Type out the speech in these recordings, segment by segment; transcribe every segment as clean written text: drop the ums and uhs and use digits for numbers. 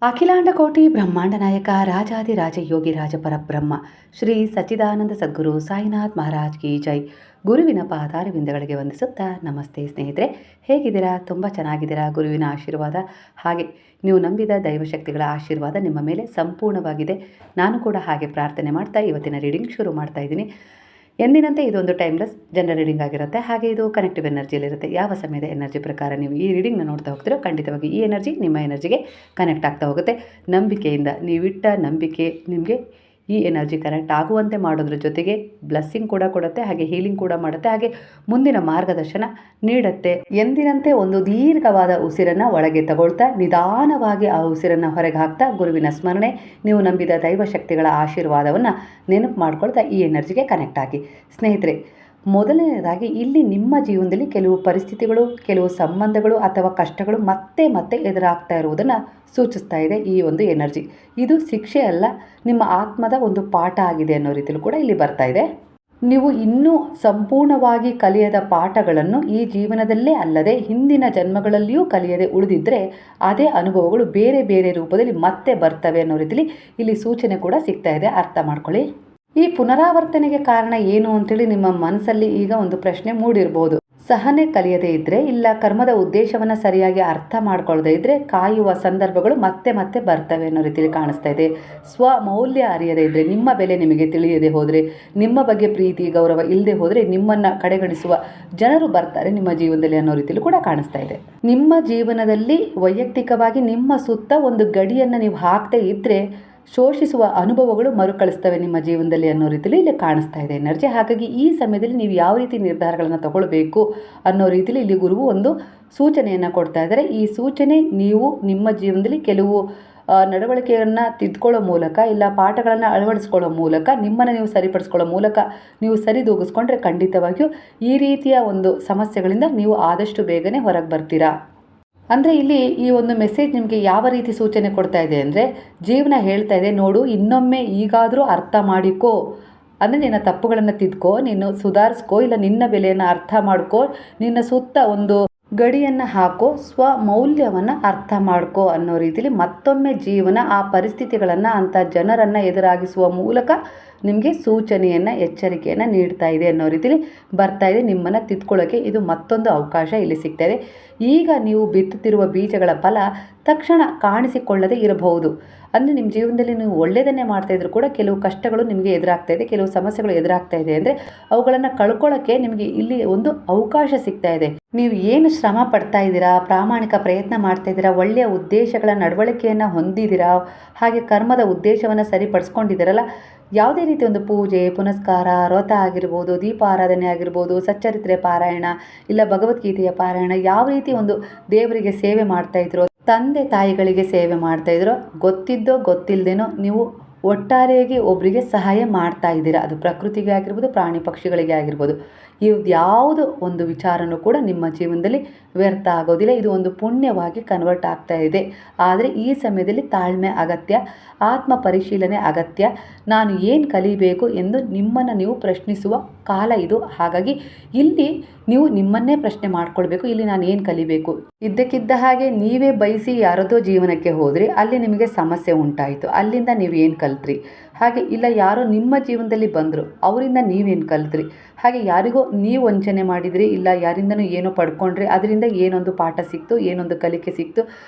ಅಖಿಲಾಂಡ ಕೋಟಿ ಬ್ರಹ್ಮಾಂಡ ನಾಯಕ ರಾಜಾದಿರಾಜ ಯೋಗಿ ರಾಜ ಪರಬ್ರಹ್ಮ ಶ್ರೀ ಸಚ್ಚಿದಾನಂದ ಸದ್ಗುರು ಸಾಯಿನಾಥ್ ಮಹಾರಾಜ್ ಕಿ ಜೈ. ಗುರುವಿನ ಪಾದಾರವಿಂದಗಳಿಗೆ ವಂದಿಸುತ್ತಾ ನಮಸ್ತೆ ಸ್ನೇಹಿತರೆ, ಹೇಗಿದ್ದೀರಾ? ತುಂಬ ಚೆನ್ನಾಗಿದ್ದೀರಾ? ಗುರುವಿನ ಆಶೀರ್ವಾದ ಹಾಗೆ ನೀವು ನಂಬಿದ ದೈವಶಕ್ತಿಗಳ ಆಶೀರ್ವಾದ ನಿಮ್ಮ ಮೇಲೆ ಸಂಪೂರ್ಣವಾಗಿದೆ. ನಾನು ಕೂಡ ಹಾಗೆ ಪ್ರಾರ್ಥನೆ ಮಾಡ್ತಾ ಇವತ್ತಿನ ರೀಡಿಂಗ್ ಶುರು ಮಾಡ್ತಾ ಇದ್ದೀನಿ. ಎಂದಿನಂತೆ ಇದೊಂದು ಟೈಮ್ಲೆಸ್ ಜನರಲ್ ರೀಡಿಂಗ್ ಆಗಿರುತ್ತೆ. ಹಾಗೆ ಇದು ಕನೆಕ್ಟಿವ್ ಎನರ್ಜಿಯಲ್ಲಿರುತ್ತೆ. ಯಾವ ಸಮಯದ ಎನರ್ಜಿ ಪ್ರಕಾರ ನೀವು ಈ ರೀಡಿಂಗ್ನ ನೋಡ್ತಾ ಹೋಗ್ತೀರೋ ಖಂಡಿತವಾಗಿ ಈ ಎನರ್ಜಿ ನಿಮ್ಮ ಎನರ್ಜಿಗೆ ಕನೆಕ್ಟ್ ಆಗ್ತಾ ಹೋಗುತ್ತೆ. ನಂಬಿಕೆಯಿಂದ ನೀವಿಟ್ಟ ನಂಬಿಕೆ ನಿಮಗೆ ಈ ಎನರ್ಜಿ ಕನೆಕ್ಟ್ ಆಗುವಂತೆ ಮಾಡೋದ್ರ ಜೊತೆಗೆ ಬ್ಲೆಸ್ಸಿಂಗ್ ಕೂಡ ಕೊಡುತ್ತೆ, ಹಾಗೆ ಹೀಲಿಂಗ್ ಕೂಡ ಮಾಡುತ್ತೆ, ಹಾಗೆ ಮುಂದಿನ ಮಾರ್ಗದರ್ಶನ ನೀಡುತ್ತೆ. ಎಂದಿನಂತೆ ಒಂದು ದೀರ್ಘವಾದ ಉಸಿರನ್ನು ಒಳಗೆ ತಗೊಳ್ತಾ ನಿಧಾನವಾಗಿ ಆ ಉಸಿರನ್ನು ಹೊರಗೆ ಹಾಕ್ತಾ ಗುರುವಿನ ಸ್ಮರಣೆ, ನೀವು ನಂಬಿದ ದೈವಶಕ್ತಿಗಳ ಆಶೀರ್ವಾದವನ್ನು ನೆನಪು ಮಾಡ್ಕೊಳ್ತಾ ಈ ಎನರ್ಜಿಗೆ ಕನೆಕ್ಟ್ ಆಗಿ. ಸ್ನೇಹಿತರೆ, ಮೊದಲನೇದಾಗಿ ಇಲ್ಲಿ ನಿಮ್ಮ ಜೀವನದಲ್ಲಿ ಕೆಲವು ಪರಿಸ್ಥಿತಿಗಳು, ಕೆಲವು ಸಂಬಂಧಗಳು ಅಥವಾ ಕಷ್ಟಗಳು ಮತ್ತೆ ಮತ್ತೆ ಎದುರಾಗ್ತಾ ಇರುವುದನ್ನು ಸೂಚಿಸ್ತಾ ಇದೆ ಈ ಒಂದು ಎನರ್ಜಿ. ಇದು ಶಿಕ್ಷೆ ಅಲ್ಲ, ನಿಮ್ಮ ಆತ್ಮದ ಒಂದು ಪಾಠ ಆಗಿದೆ ಅನ್ನೋ ರೀತಿಯಲ್ಲಿ ಕೂಡ ಇಲ್ಲಿ ಬರ್ತಾ ಇದೆ. ನೀವು ಇನ್ನೂ ಸಂಪೂರ್ಣವಾಗಿ ಕಲಿಯದ ಪಾಠಗಳನ್ನು ಈ ಜೀವನದಲ್ಲೇ ಅಲ್ಲದೆ ಹಿಂದಿನ ಜನ್ಮಗಳಲ್ಲಿಯೂ ಕಲಿಯದೆ ಉಳಿದಿದ್ದರೆ ಅದೇ ಅನುಭವಗಳು ಬೇರೆ ಬೇರೆ ರೂಪದಲ್ಲಿ ಮತ್ತೆ ಬರ್ತವೆ ಅನ್ನೋ ರೀತಿಯಲ್ಲಿ ಇಲ್ಲಿ ಸೂಚನೆ ಕೂಡ ಸಿಗ್ತಾ ಇದೆ. ಅರ್ಥ ಮಾಡ್ಕೊಳ್ಳಿ. ಈ ಪುನರಾವರ್ತನೆಗೆ ಕಾರಣ ಏನು ಅಂತೇಳಿ ನಿಮ್ಮ ಮನಸ್ಸಲ್ಲಿ ಈಗ ಒಂದು ಪ್ರಶ್ನೆ ಮೂಡಿರ್ಬೋದು. ಸಹನೆ ಕಲಿಯದೇ ಇದ್ದರೆ, ಇಲ್ಲ ಕರ್ಮದ ಉದ್ದೇಶವನ್ನು ಸರಿಯಾಗಿ ಅರ್ಥ ಮಾಡ್ಕೊಳ್ಳದೇ ಇದ್ದರೆ ಕಾಯುವ ಸಂದರ್ಭಗಳು ಮತ್ತೆ ಮತ್ತೆ ಬರ್ತವೆ ಅನ್ನೋ ರೀತಿಯಲ್ಲಿ ಕಾಣಿಸ್ತಾ ಇದೆ. ಸ್ವಮೌಲ್ಯ ಅರಿಯದೇ ಇದ್ದರೆ, ನಿಮ್ಮ ಬೆಲೆ ನಿಮಗೆ ತಿಳಿಯದೆ ಹೋದರೆ, ನಿಮ್ಮ ಬಗ್ಗೆ ಪ್ರೀತಿ ಗೌರವ ಇಲ್ಲದೆ ಹೋದರೆ ನಿಮ್ಮನ್ನು ಕಡೆಗಣಿಸುವ ಜನರು ಬರ್ತಾರೆ ನಿಮ್ಮ ಜೀವನದಲ್ಲಿ ಅನ್ನೋ ರೀತಿಯಲ್ಲಿ ಕೂಡ ಕಾಣಿಸ್ತಾ ಇದೆ. ನಿಮ್ಮ ಜೀವನದಲ್ಲಿ ವೈಯಕ್ತಿಕವಾಗಿ ನಿಮ್ಮ ಸುತ್ತ ಒಂದು ಗಡಿಯನ್ನು ನೀವು ಹಾಕದೇ ಇದ್ದರೆ ಶೋಷಿಸುವ ಅನುಭವಗಳು ಮರುಕಳಿಸ್ತವೆ ನಿಮ್ಮ ಜೀವನದಲ್ಲಿ ಅನ್ನೋ ರೀತಿಯಲ್ಲಿ ಇಲ್ಲಿ ಕಾಣಿಸ್ತಾ ಇದೆ ಎನರ್ಜಿ. ಹಾಗಾಗಿ ಈ ಸಮಯದಲ್ಲಿ ನೀವು ಯಾವ ರೀತಿ ನಿರ್ಧಾರಗಳನ್ನು ತಗೊಳ್ಬೇಕು ಅನ್ನೋ ರೀತಿಯಲ್ಲಿ ಇಲ್ಲಿ ಗುರುವು ಒಂದು ಸೂಚನೆಯನ್ನು ಕೊಡ್ತಾ ಇದ್ದಾರೆ. ಈ ಸೂಚನೆ ನೀವು ನಿಮ್ಮ ಜೀವನದಲ್ಲಿ ಕೆಲವು ನಡವಳಿಕೆಯನ್ನು ತಿದ್ಕೊಳ್ಳೋ ಮೂಲಕ, ಇಲ್ಲ ಪಾಠಗಳನ್ನು ಅಳವಡಿಸ್ಕೊಳ್ಳೋ ಮೂಲಕ, ನಿಮ್ಮನ್ನು ನೀವು ಸರಿಪಡಿಸ್ಕೊಳ್ಳೋ ಮೂಲಕ ನೀವು ಸರಿದೂಗಿಸ್ಕೊಂಡ್ರೆ ಖಂಡಿತವಾಗಿಯೂ ಈ ರೀತಿಯ ಒಂದು ಸಮಸ್ಯೆಗಳಿಂದ ನೀವು ಆದಷ್ಟು ಬೇಗನೆ ಹೊರಗೆ ಬರ್ತೀರಾ. ಅಂದರೆ ಇಲ್ಲಿ ಈ ಒಂದು ಮೆಸೇಜ್ ನಿಮಗೆ ಯಾವ ರೀತಿ ಸೂಚನೆ ಕೊಡ್ತಾ ಇದೆ ಅಂದರೆ, ಜೀವನ ಹೇಳ್ತಾ ಇದೆ, ನೋಡು ಇನ್ನೊಮ್ಮೆ ಈಗಾದರೂ ಅರ್ಥ ಮಾಡಿಕೋ, ಅಂದರೆ ನಿನ್ನ ತಪ್ಪುಗಳನ್ನು ತಿದ್ಕೋ, ನೀನು ಸುಧಾರಿಸ್ಕೋ, ಇಲ್ಲ ನಿನ್ನ ಬೆಲೆಯನ್ನು ಅರ್ಥ ಮಾಡ್ಕೋ, ನಿನ್ನ ಸುತ್ತ ಒಂದು ಗಡಿಯನ್ನು ಹಾಕೋ, ಸ್ವಮೌಲ್ಯವನ್ನು ಅರ್ಥ ಮಾಡ್ಕೋ ಅನ್ನೋ ರೀತಿಯಲ್ಲಿ ಮತ್ತೊಮ್ಮೆ ಜೀವನ ಆ ಪರಿಸ್ಥಿತಿಗಳನ್ನು, ಅಂಥ ಜನರನ್ನು ಎದುರಾಗಿಸುವ ಮೂಲಕ ನಿಮಗೆ ಸೂಚನೆಯನ್ನು, ಎಚ್ಚರಿಕೆಯನ್ನು ನೀಡ್ತಾ ಇದೆ ಅನ್ನೋ ರೀತಿಯಲ್ಲಿ ಬರ್ತಾ ಇದೆ. ನಿಮ್ಮನ್ನು ತಿದ್ಕೊಳ್ಳೋಕ್ಕೆ ಇದು ಮತ್ತೊಂದು ಅವಕಾಶ ಇಲ್ಲಿ ಸಿಗ್ತಾ ಇದೆ. ಈಗ ನೀವು ಬಿತ್ತುತ್ತಿರುವ ಬೀಜಗಳ ಫಲ ತಕ್ಷಣ ಕಾಣಿಸಿಕೊಳ್ಳದೆ ಇರಬಹುದು. ಅಂದರೆ ನಿಮ್ಮ ಜೀವನದಲ್ಲಿ ನೀವು ಒಳ್ಳೆಯದನ್ನೇ ಮಾಡ್ತಾಯಿದ್ರು ಕೂಡ ಕೆಲವು ಕಷ್ಟಗಳು ನಿಮಗೆ ಎದುರಾಗ್ತಾ ಇದೆ, ಕೆಲವು ಸಮಸ್ಯೆಗಳು ಎದುರಾಗ್ತಾ ಇದೆ ಅಂದರೆ ಅವುಗಳನ್ನು ಕಳ್ಕೊಳ್ಳೋಕ್ಕೆ ನಿಮಗೆ ಇಲ್ಲಿ ಒಂದು ಅವಕಾಶ ಸಿಗ್ತಾ ಇದೆ. ನೀವು ಏನು ಶ್ರಮ ಪಡ್ತಾ ಇದ್ದೀರಾ, ಪ್ರಾಮಾಣಿಕ ಪ್ರಯತ್ನ ಮಾಡ್ತಾ ಇದ್ದೀರಾ, ಒಳ್ಳೆಯ ಉದ್ದೇಶಗಳ ನಡವಳಿಕೆಯನ್ನು ಹೊಂದಿದ್ದೀರಾ, ಹಾಗೆ ಕರ್ಮದ ಉದ್ದೇಶವನ್ನು ಸರಿಪಡಿಸ್ಕೊಂಡಿದ್ದೀರಲ್ಲ, ಯಾವುದೇ ರೀತಿ ಒಂದು ಪೂಜೆ ಪುನಸ್ಕಾರ, ವ್ರತ ಆಗಿರ್ಬೋದು, ದೀಪಾರಾಧನೆ ಆಗಿರ್ಬೋದು, ಸಚ್ಚರಿತ್ರೆ ಪಾರಾಯಣ, ಇಲ್ಲ ಭಗವದ್ಗೀತೆಯ ಪಾರಾಯಣ, ಯಾವ ರೀತಿ ಒಂದು ದೇವರಿಗೆ ಸೇವೆ ಮಾಡ್ತಾ ಇದ್ರೋ, ತಂದೆ ತಾಯಿಗಳಿಗೆ ಸೇವೆ ಮಾಡ್ತಾ ಇದ್ರೋ, ಗೊತ್ತಿದ್ದೋ ಗೊತ್ತಿಲ್ಲದೇನೋ ನೀವು ಒಟ್ಟಾರೆಯಾಗಿ ಒಬ್ಬರಿಗೆ ಸಹಾಯ ಮಾಡ್ತಾ ಇದ್ದೀರಾ. ಅದು ಪ್ರಕೃತಿಗೆ ಆಗಿರ್ಬೋದು, ಪ್ರಾಣಿ ಪಕ್ಷಿಗಳಿಗೆ ಆಗಿರ್ಬೋದು. ಯಾವುದು ಒಂದು ವಿಚಾರನೂ ಕೂಡ ನಿಮ್ಮ ಜೀವನದಲ್ಲಿ ವ್ಯರ್ಥ ಆಗೋದಿಲ್ಲ. ಇದು ಒಂದು ಪುಣ್ಯವಾಗಿ ಕನ್ವರ್ಟ್ ಆಗ್ತಾ ಇದೆ. ಆದರೆ ಈ ಸಮಯದಲ್ಲಿ ತಾಳ್ಮೆ ಅಗತ್ಯ, ಆತ್ಮ ಪರಿಶೀಲನೆ ಅಗತ್ಯ. ನಾನು ಏನು ಕಲಿಬೇಕು ಎಂದು ನಿಮ್ಮನ್ನು ನೀವು ಪ್ರಶ್ನಿಸುವ ಕಾಲ ಇದು. ಹಾಗಾಗಿ ಇಲ್ಲಿ ನೀವು ನಿಮ್ಮನ್ನೇ ಪ್ರಶ್ನೆ ಮಾಡ್ಕೊಳ್ಬೇಕು. ಇಲ್ಲಿ ನಾನು ಏನು ಕಲಿಬೇಕು? ಇದ್ದಕ್ಕಿದ್ದ ಹಾಗೆ ನೀವೇ ಬಯಸಿ ಯಾರದೋ ಜೀವನಕ್ಕೆ ಹೋದ್ರಿ, ಅಲ್ಲಿ ನಿಮಗೆ ಸಮಸ್ಯೆ ಉಂಟಾಯಿತು, ಅಲ್ಲಿಂದ ನೀವು ಏನು ಕಲ್ತ್ರಿ? ಹಾಗೆ ಇಲ್ಲ ಯಾರೋ ನಿಮ್ಮ ಜೀವನದಲ್ಲಿ ಬಂದರು, ಅವರಿಂದ ನೀವೇನು ಕಲ್ತ್ರಿ? ಹಾಗೆ ಯಾರಿಗೋ ನೀವು ವಂಚನೆ ಮಾಡಿದ್ರಿ, ಇಲ್ಲ ಯಾರಿಂದನೂ ಏನೋ ಪಡ್ಕೊಂಡ್ರಿ, ಅದರಿಂದ ಏನೊಂದು ಪಾಠ ಸಿಕ್ತು, ಏನೊಂದು ಕಲಿಕೆ ಸಿಕ್ತು,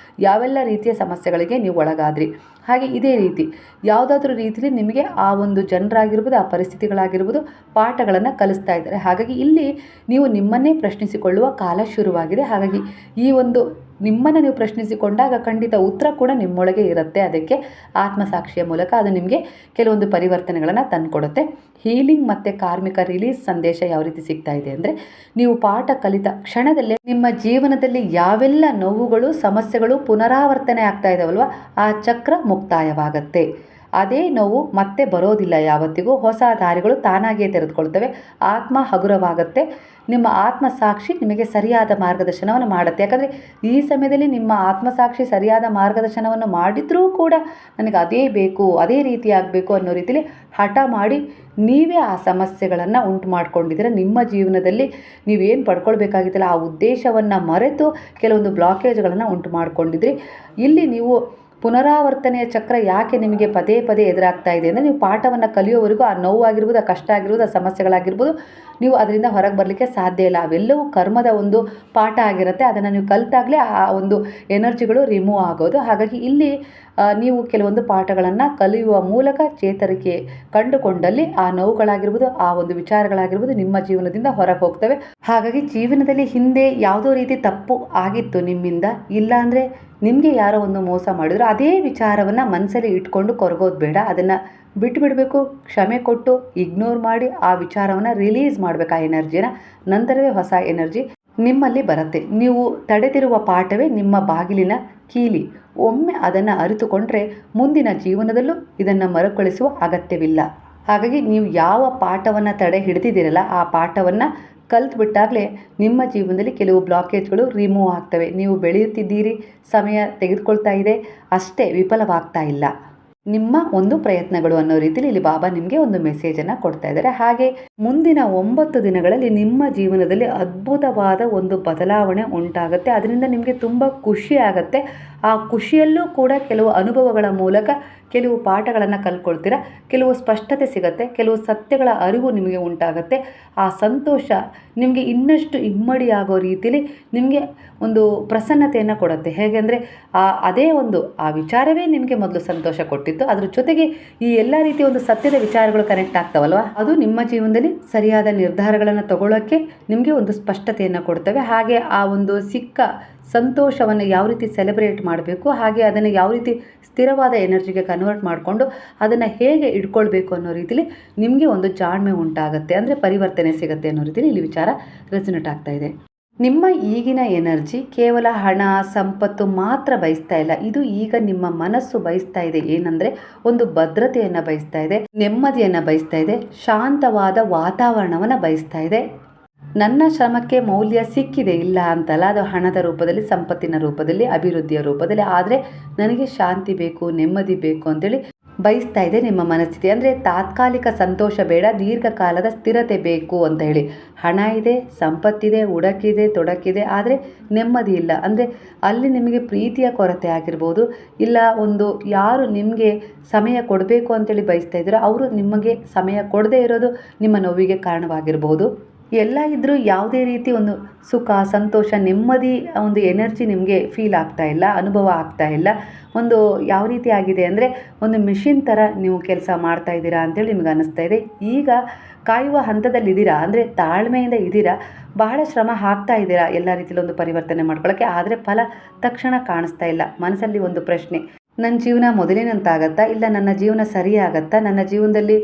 ಯಾವೆಲ್ಲ ರೀತಿಯ ಸಮಸ್ಯೆಗಳಿಗೆ ನೀವು ಒಳಗಾದ್ರಿ. ಹಾಗೆ ಇದೇ ರೀತಿ ಯಾವುದಾದ್ರೂ ರೀತಿಯಲ್ಲಿ ನಿಮಗೆ ಆ ಒಂದು ಜನರಾಗಿರ್ಬೋದು, ಆ ಪರಿಸ್ಥಿತಿಗಳಾಗಿರ್ಬೋದು ಪಾಠಗಳನ್ನು ಕಲಿಸ್ತಾ ಇದ್ದಾರೆ. ಹಾಗಾಗಿ ಇಲ್ಲಿ ನೀವು ನಿಮ್ಮನ್ನೇ ಪ್ರಶ್ನಿಸಿಕೊಳ್ಳುವ ಕಾಲ ಶುರುವಾಗಿದೆ. ಹಾಗಾಗಿ ಈ ಒಂದು ನಿಮ್ಮನ್ನು ನೀವು ಪ್ರಶ್ನಿಸಿಕೊಂಡಾಗ ಖಂಡಿತ ಉತ್ತರ ಕೂಡ ನಿಮ್ಮೊಳಗೆ ಇರುತ್ತೆ. ಅದಕ್ಕೆ ಆತ್ಮಸಾಕ್ಷಿಯ ಮೂಲಕ ಅದು ನಿಮಗೆ ಕೆಲವೊಂದು ಪರಿವರ್ತನೆಗಳನ್ನು ತಂದುಕೊಡುತ್ತೆ. ಹೀಲಿಂಗ್ ಮತ್ತು ಕಾರ್ಮಿಕ ರಿಲೀಸ್ ಸಂದೇಶ ಯಾವ ರೀತಿ ಸಿಗ್ತಾ ಇದೆ ಅಂದರೆ, ನೀವು ಪಾಠ ಕಲಿತ ಕ್ಷಣದಲ್ಲೇ ನಿಮ್ಮ ಜೀವನದಲ್ಲಿ ಯಾವೆಲ್ಲ ನೋವುಗಳು, ಸಮಸ್ಯೆಗಳು ಪುನರಾವರ್ತನೆ ಆಗ್ತಾ ಇದ್ದಾವಲ್ವ, ಆ ಚಕ್ರ ಮುಕ್ತಾಯವಾಗತ್ತೆ. ಅದೇ ನೋವು ಮತ್ತೆ ಬರೋದಿಲ್ಲ ಯಾವತ್ತಿಗೂ. ಹೊಸ ದಾರಿಗಳು ತಾನಾಗಿಯೇ ತೆರೆದುಕೊಳ್ತವೆ. ಆತ್ಮ ಹಗುರವಾಗುತ್ತೆ. ನಿಮ್ಮ ಆತ್ಮಸಾಕ್ಷಿ ನಿಮಗೆ ಸರಿಯಾದ ಮಾರ್ಗದರ್ಶನವನ್ನು ಮಾಡುತ್ತೆ. ಯಾಕಂದರೆ ಈ ಸಮಯದಲ್ಲಿ ನಿಮ್ಮ ಆತ್ಮಸಾಕ್ಷಿ ಸರಿಯಾದ ಮಾರ್ಗದರ್ಶನವನ್ನು ಮಾಡಿದರೂ ಕೂಡ ನನಗೆ ಅದೇ ಬೇಕು, ಅದೇ ರೀತಿ ಆಗಬೇಕು ಅನ್ನೋ ರೀತಿಯಲ್ಲಿ ಹಠ ಮಾಡಿ ನೀವೇ ಆ ಸಮಸ್ಯೆಗಳನ್ನು ಉಂಟು ಮಾಡ್ಕೊಂಡಿದ್ದೀರ. ನಿಮ್ಮ ಜೀವನದಲ್ಲಿ ನೀವೇನು ಪಡ್ಕೊಳ್ಬೇಕಾಗಿತ್ತಲ್ಲ ಆ ಉದ್ದೇಶವನ್ನು ಮರೆತು ಕೆಲವೊಂದು ಬ್ಲಾಕೇಜ್ಗಳನ್ನು ಉಂಟು ಮಾಡ್ಕೊಂಡಿದ್ರಿ. ಇಲ್ಲಿ ನೀವು ಪುನರಾವರ್ತನೆಯ ಚಕ್ರ ಯಾಕೆ ನಿಮಗೆ ಪದೇ ಪದೇ ಎದುರಾಗ್ತಾ ಇದೆ ಅಂದರೆ ನೀವು ಪಾಠವನ್ನು ಕಲಿಯೋವರೆಗೂ ಆ ನೋವಾಗಿರ್ಬೋದು, ಆ ಕಷ್ಟ ಆಗಿರ್ಬೋದು, ಆ ಸಮಸ್ಯೆಗಳಾಗಿರ್ಬೋದು, ನೀವು ಅದರಿಂದ ಹೊರಗೆ ಬರಲಿಕ್ಕೆ ಸಾಧ್ಯ ಇಲ್ಲ. ಅವೆಲ್ಲವೂ ಕರ್ಮದ ಒಂದು ಪಾಠ ಆಗಿರುತ್ತೆ. ಅದನ್ನು ನೀವು ಕಲಿತಾಗಲೇ ಆ ಒಂದು ಎನರ್ಜಿಗಳು ರಿಮೂವ್ ಆಗೋದು. ಹಾಗಾಗಿ ಇಲ್ಲಿ ನೀವು ಕೆಲವೊಂದು ಪಾಠಗಳನ್ನು ಕಲಿಯುವ ಮೂಲಕ ಚೇತರಿಕೆ ಕಂಡುಕೊಂಡಲ್ಲಿ ಆ ನೋವುಗಳಾಗಿರ್ಬೋದು, ಆ ಒಂದು ವಿಚಾರಗಳಾಗಿರ್ಬೋದು ನಿಮ್ಮ ಜೀವನದಿಂದ ಹೊರಗೆ ಹೋಗ್ತವೆ. ಹಾಗಾಗಿ ಜೀವನದಲ್ಲಿ ಹಿಂದೆ ಯಾವುದೋ ರೀತಿ ತಪ್ಪು ಆಗಿತ್ತು ನಿಮ್ಮಿಂದ, ಇಲ್ಲಾಂದರೆ ನಿಮಗೆ ಯಾರೋ ಒಂದು ಮೋಸ ಮಾಡಿದ್ರು, ಅದೇ ವಿಚಾರವನ್ನು ಮನಸ್ಸಲ್ಲಿ ಇಟ್ಕೊಂಡು ಕೊರಗೋದು ಬೇಡ. ಅದನ್ನು ಬಿಟ್ಟುಬಿಡಬೇಕು, ಕ್ಷಮೆ ಕೊಟ್ಟು ಇಗ್ನೋರ್ ಮಾಡಿ ಆ ವಿಚಾರವನ್ನು ರಿಲೀಸ್ ಮಾಡಬೇಕು. ಆ ಎನರ್ಜಿನ ನಂತರವೇ ಹೊಸ ಎನರ್ಜಿ ನಿಮ್ಮಲ್ಲಿ ಬರುತ್ತೆ. ನೀವು ತಡೆದಿರುವ ಪಾಠವೇ ನಿಮ್ಮ ಬಾಗಿಲಿನ ಕೀಲಿ. ಒಮ್ಮೆ ಅದನ್ನು ಅರಿತುಕೊಂಡ್ರೆ ಮುಂದಿನ ಜೀವನದಲ್ಲೂ ಇದನ್ನು ಮರುಕಳಿಸುವ ಅಗತ್ಯವಿಲ್ಲ. ಹಾಗಾಗಿ ನೀವು ಯಾವ ಪಾಠವನ್ನು ತಡೆ ಹಿಡಿದಿದ್ದೀರಲ್ಲ ಆ ಪಾಠವನ್ನು ಕಲ್ತ್ಬಿಟ್ಟಾಗಲೇ ನಿಮ್ಮ ಜೀವನದಲ್ಲಿ ಕೆಲವು ಬ್ಲಾಕೇಜ್ಗಳು ರಿಮೂವ್ ಆಗ್ತವೆ. ನೀವು ಬೆಳೆಯುತ್ತಿದ್ದೀರಿ, ಸಮಯ ತೆಗೆದುಕೊಳ್ತಾ ಇದೆ, ಅಷ್ಟೇ, ವಿಫಲವಾಗ್ತಾ ಇಲ್ಲ ನಿಮ್ಮ ಒಂದು ಪ್ರಯತ್ನಗಳು ಅನ್ನೋ ರೀತಿಯಲ್ಲಿ ಇಲ್ಲಿ ಬಾಬಾ ನಿಮಗೆ ಒಂದು ಮೆಸೇಜನ್ನು ಕೊಡ್ತಾ ಇದ್ದಾರೆ. ಹಾಗೆ ಮುಂದಿನ 9 ದಿನಗಳಲ್ಲಿ ನಿಮ್ಮ ಜೀವನದಲ್ಲಿ ಅದ್ಭುತವಾದ ಒಂದು ಬದಲಾವಣೆ ಉಂಟಾಗುತ್ತೆ. ಅದರಿಂದ ನಿಮಗೆ ತುಂಬ ಖುಷಿ ಆಗುತ್ತೆ. ಆ ಖುಷಿಯಲ್ಲೂ ಕೂಡ ಕೆಲವು ಅನುಭವಗಳ ಮೂಲಕ ಕೆಲವು ಪಾಠಗಳನ್ನು ಕಲ್ತ್ಕೊಳ್ತೀರ, ಕೆಲವು ಸ್ಪಷ್ಟತೆ ಸಿಗುತ್ತೆ, ಕೆಲವು ಸತ್ಯಗಳ ಅರಿವು ನಿಮಗೆ ಉಂಟಾಗುತ್ತೆ. ಆ ಸಂತೋಷ ನಿಮಗೆ ಇನ್ನಷ್ಟು ಇಮ್ಮಡಿಯಾಗೋ ರೀತಿಯಲ್ಲಿ ನಿಮಗೆ ಒಂದು ಪ್ರಸನ್ನತೆಯನ್ನು ಕೊಡುತ್ತೆ. ಹೇಗೆಂದರೆ ಅದೇ ಒಂದು ಆ ವಿಚಾರವೇ ನಿಮಗೆ ಮೊದಲು ಸಂತೋಷ ಕೊಟ್ಟಿತ್ತು, ಅದ್ರ ಜೊತೆಗೆ ಈ ಎಲ್ಲ ರೀತಿಯ ಒಂದು ಸತ್ಯದ ವಿಚಾರಗಳು ಕನೆಕ್ಟ್ ಆಗ್ತಾವಲ್ವ, ಅದು ನಿಮ್ಮ ಜೀವನದಲ್ಲಿ ಸರಿಯಾದ ನಿರ್ಧಾರಗಳನ್ನು ತಗೊಳ್ಳೋಕ್ಕೆ ನಿಮಗೆ ಒಂದು ಸ್ಪಷ್ಟತೆಯನ್ನು ಕೊಡ್ತವೆ. ಹಾಗೆ ಆ ಒಂದು ಸಿಕ್ಕ ಸಂತೋಷವನ್ನು ಯಾವ ರೀತಿ ಸೆಲೆಬ್ರೇಟ್ ಮಾಡಬೇಕು, ಹಾಗೆ ಅದನ್ನು ಯಾವ ರೀತಿ ಸ್ಥಿರವಾದ ಎನರ್ಜಿಗೆ ಕನ್ವರ್ಟ್ ಮಾಡಿಕೊಂಡು ಅದನ್ನು ಹೇಗೆ ಇಟ್ಕೊಳ್ಬೇಕು ಅನ್ನೋ ರೀತಿಲಿ ನಿಮಗೆ ಒಂದು ಜಾಣ್ಮೆ ಉಂಟಾಗುತ್ತೆ, ಅಂದರೆ ಪರಿವರ್ತನೆ ಸಿಗುತ್ತೆ ಅನ್ನೋ ರೀತಿಲಿ ಇಲ್ಲಿ ವಿಚಾರ ರೆಸನೇಟ್ ಆಗ್ತಾ ಇದೆ. ನಿಮ್ಮ ಈಗಿನ ಎನರ್ಜಿ ಕೇವಲ ಹಣ ಸಂಪತ್ತು ಮಾತ್ರ ಬಯಸ್ತಾ ಇಲ್ಲ, ಇದು ಈಗ ನಿಮ್ಮ ಮನಸ್ಸು ಬಯಸ್ತಾ ಇದೆ. ಏನಂದರೆ ಒಂದು ಭದ್ರತೆಯನ್ನು ಬಯಸ್ತಾ ಇದೆ, ನೆಮ್ಮದಿಯನ್ನು ಬಯಸ್ತಾ ಇದೆ, ಶಾಂತವಾದ ವಾತಾವರಣವನ್ನು ಬಯಸ್ತಾ ಇದೆ. ನನ್ನ ಶ್ರಮಕ್ಕೆ ಮೌಲ್ಯ ಸಿಕ್ಕಿದೆ, ಇಲ್ಲ ಅಂತಲ್ಲ, ಅದು ಹಣದ ರೂಪದಲ್ಲಿ, ಸಂಪತ್ತಿನ ರೂಪದಲ್ಲಿ, ಅಭಿವೃದ್ಧಿಯ ರೂಪದಲ್ಲಿ, ಆದರೆ ನನಗೆ ಶಾಂತಿ ಬೇಕು, ನೆಮ್ಮದಿ ಬೇಕು ಅಂತೇಳಿ ಬಯಸ್ತಾ ಇದೆ ನಿಮ್ಮ ಮನಸ್ಥಿತಿ. ಅಂದರೆ ತಾತ್ಕಾಲಿಕ ಸಂತೋಷ ಬೇಡ, ದೀರ್ಘಕಾಲದ ಸ್ಥಿರತೆ ಬೇಕು ಅಂತ ಹೇಳಿ. ಹಣ ಇದೆ, ಸಂಪತ್ತಿದೆ, ಉಡಕಿದೆ, ತೊಡಕಿದೆ, ಆದರೆ ನೆಮ್ಮದಿ ಇಲ್ಲ. ಅಂದರೆ ಅಲ್ಲಿ ನಿಮಗೆ ಪ್ರೀತಿಯ ಕೊರತೆ ಆಗಿರ್ಬೋದು, ಇಲ್ಲ ಒಂದು ಯಾರು ನಿಮಗೆ ಸಮಯ ಕೊಡಬೇಕು ಅಂತೇಳಿ ಬಯಸ್ತಾ ಇದ್ದೀರೋ ಅವರು ನಿಮಗೆ ಸಮಯ ಕೊಡದೇ ಇರೋದು ನಿಮ್ಮ ನೋವಿಗೆ ಕಾರಣವಾಗಿರ್ಬೋದು. ಎಲ್ಲ ಇದ್ದರೂ ಯಾವುದೇ ರೀತಿ ಒಂದು ಸುಖ, ಸಂತೋಷ, ನೆಮ್ಮದಿ ಒಂದು ಎನರ್ಜಿ ನಿಮಗೆ ಫೀಲ್ ಆಗ್ತಾ ಇಲ್ಲ, ಅನುಭವ ಆಗ್ತಾ ಇಲ್ಲ. ಒಂದು ಯಾವ ರೀತಿ ಆಗಿದೆ ಅಂದರೆ ಒಂದು ಮಿಷಿನ್ ಥರ ನೀವು ಕೆಲಸ ಮಾಡ್ತಾ ಇದ್ದೀರಾ ಅಂತೇಳಿ ನಿಮ್ಗೆ ಅನ್ನಿಸ್ತಾ ಇದೆ. ಈಗ ಕಾಯುವ ಹಂತದಲ್ಲಿದ್ದೀರಾ, ಅಂದರೆ ತಾಳ್ಮೆಯಿಂದ ಇದ್ದೀರಾ, ಬಹಳ ಶ್ರಮ ಹಾಕ್ತಾ ಇದ್ದೀರಾ ಎಲ್ಲ ರೀತಿಯಲ್ಲಿ ಒಂದು ಪರಿವರ್ತನೆ ಮಾಡ್ಕೊಳ್ಳೋಕ್ಕೆ, ಆದರೆ ಫಲ ತಕ್ಷಣ ಕಾಣಿಸ್ತಾ ಇಲ್ಲ. ಮನಸ್ಸಲ್ಲಿ ಒಂದು ಪ್ರಶ್ನೆ, ನನ್ನ ಜೀವನ ಮೊದಲಿನಂತಾಗತ್ತಾ, ಇಲ್ಲ ನನ್ನ ಜೀವನ ಸರಿಯಾಗತ್ತಾ, ನನ್ನ ಜೀವನದಲ್ಲಿ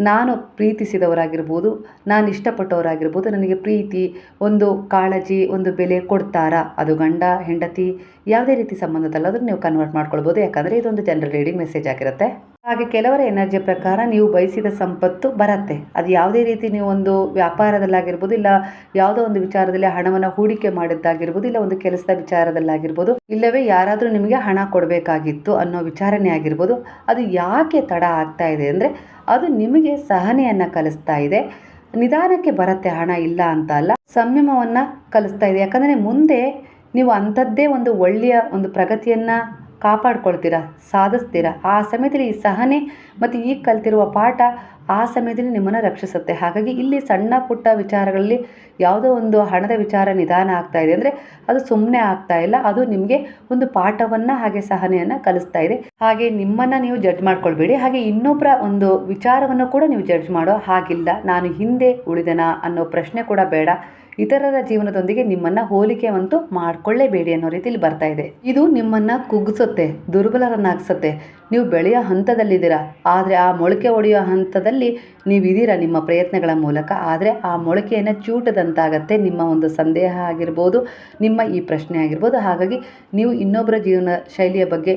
ನಾನು ಪ್ರೀತಿಸಿದವರಾಗಿರ್ಬೋದು, ನಾನು ಇಷ್ಟಪಟ್ಟವರಾಗಿರ್ಬೋದು, ನನಗೆ ಪ್ರೀತಿ, ಒಂದು ಕಾಳಜಿ, ಒಂದು ಬೆಲೆ ಕೊಡ್ತಾರಾ? ಅದು ಗಂಡ ಹೆಂಡತಿ ಯಾವುದೇ ರೀತಿ ಸಂಬಂಧದಲ್ಲಾದರೂ ನೀವು ಕನ್ವರ್ಟ್ ಮಾಡ್ಕೊಳ್ಬೋದು, ಯಾಕಂದರೆ ಇದೊಂದು ಜನರಲ್ ರೀಡಿಂಗ್ ಮೆಸೇಜ್ ಆಗಿರುತ್ತೆ. ಹಾಗೆ ಕೆಲವರ ಎನರ್ಜಿ ಪ್ರಕಾರ ನೀವು ಬಯಸಿದ ಸಂಪತ್ತು ಬರುತ್ತೆ. ಅದು ಯಾವುದೇ ರೀತಿ ನೀವು ಒಂದು ವ್ಯಾಪಾರದಲ್ಲಾಗಿರ್ಬೋದು, ಇಲ್ಲ ಯಾವುದೋ ಒಂದು ವಿಚಾರದಲ್ಲಿ ಹಣವನ್ನು ಹೂಡಿಕೆ ಮಾಡಿದ್ದಾಗಿರ್ಬೋದು, ಇಲ್ಲ ಒಂದು ಕೆಲಸದ ವಿಚಾರದಲ್ಲಾಗಿರ್ಬೋದು, ಇಲ್ಲವೇ ಯಾರಾದರೂ ನಿಮಗೆ ಹಣ ಕೊಡಬೇಕಾಗಿತ್ತು ಅನ್ನೋ ವಿಚಾರನೇ ಆಗಿರ್ಬೋದು. ಅದು ಯಾಕೆ ತಡ ಆಗ್ತಾ ಇದೆ ಅಂದರೆ ಅದು ನಿಮಗೆ ಸಹನೆಯನ್ನು ಕಲಿಸ್ತಾ ಇದೆ. ನಿಧಾನಕ್ಕೆ ಬರುತ್ತೆ ಹಣ, ಇಲ್ಲ ಅಂತ ಅಲ್ಲ, ಸಂಯಮವನ್ನು ಕಲಿಸ್ತಾ ಇದೆ. ಯಾಕಂದರೆ ಮುಂದೆ ನೀವು ಅಂಥದ್ದೇ ಒಂದು ಒಳ್ಳೆಯ ಒಂದು ಪ್ರಗತಿಯನ್ನು ಕಾಪಾಡ್ಕೊಳ್ತೀರಾ, ಸಾಧಿಸ್ತೀರಾ. ಆ ಸಮಯದಲ್ಲಿ ಈ ಸಹನೆ ಮತ್ತು ಈಗ ಕಲ್ತಿರುವ ಪಾಠ ಆ ಸಮಯದಲ್ಲಿ ನಿಮ್ಮನ್ನು ರಕ್ಷಿಸುತ್ತೆ. ಹಾಗಾಗಿ ಇಲ್ಲಿ ಸಣ್ಣ ಪುಟ್ಟ ವಿಚಾರಗಳಲ್ಲಿ ಯಾವುದೋ ಒಂದು ಹಣದ ವಿಚಾರ ನಿಧಾನ ಆಗ್ತಾ ಇದೆ ಅಂದರೆ ಅದು ಸುಮ್ಮನೆ ಆಗ್ತಾ ಇಲ್ಲ, ಅದು ನಿಮಗೆ ಒಂದು ಪಾಠವನ್ನು ಹಾಗೆ ಸಹನೆಯನ್ನು ಕಲಿಸ್ತಾ ಇದೆ. ಹಾಗೆ ನಿಮ್ಮನ್ನು ನೀವು ಜಡ್ಜ್ ಮಾಡ್ಕೊಳ್ಬೇಡಿ, ಹಾಗೆ ಇನ್ನೊಬ್ಬರ ಒಂದು ವಿಚಾರವನ್ನು ಕೂಡ ನೀವು ಜಡ್ಜ್ ಮಾಡೋ ಹಾಗಿಲ್ಲ. ನಾನು ಹಿಂದೆ ಉಳಿದೆನಾ ಅನ್ನೋ ಪ್ರಶ್ನೆ ಕೂಡ ಬೇಡ. ಇತರರ ಜೀವನದೊಂದಿಗೆ ನಿಮ್ಮನ್ನು ಹೋಲಿಕೆವಂತೂ ಮಾಡಿಕೊಳ್ಳೇಬೇಡಿ ಅನ್ನೋ ರೀತಿಯಲ್ಲಿ ಬರ್ತಾ ಇದೆ. ಇದು ನಿಮ್ಮನ್ನು ಕುಗ್ಗಿಸುತ್ತೆ, ದುರ್ಬಲರನ್ನಾಗಿಸುತ್ತೆ. ನೀವು ಬೆಳೆಯೋ ಹಂತದಲ್ಲಿದ್ದೀರಾ, ಆದರೆ ಆ ಮೊಳಕೆ ಹೊಡೆಯೋ ಹಂತದಲ್ಲಿ ನೀವಿದ್ದೀರಾ ನಿಮ್ಮ ಪ್ರಯತ್ನಗಳ ಮೂಲಕ. ಆದರೆ ಆ ಮೊಳಕೆಯನ್ನು ಚೂಟದಂತಾಗತ್ತೆ ನಿಮ್ಮ ಒಂದು ಸಂದೇಹ ಆಗಿರ್ಬೋದು, ನಿಮ್ಮ ಈ ಪ್ರಶ್ನೆ ಆಗಿರ್ಬೋದು. ಹಾಗಾಗಿ ನೀವು ಇನ್ನೊಬ್ಬರ ಜೀವನ ಶೈಲಿಯ ಬಗ್ಗೆ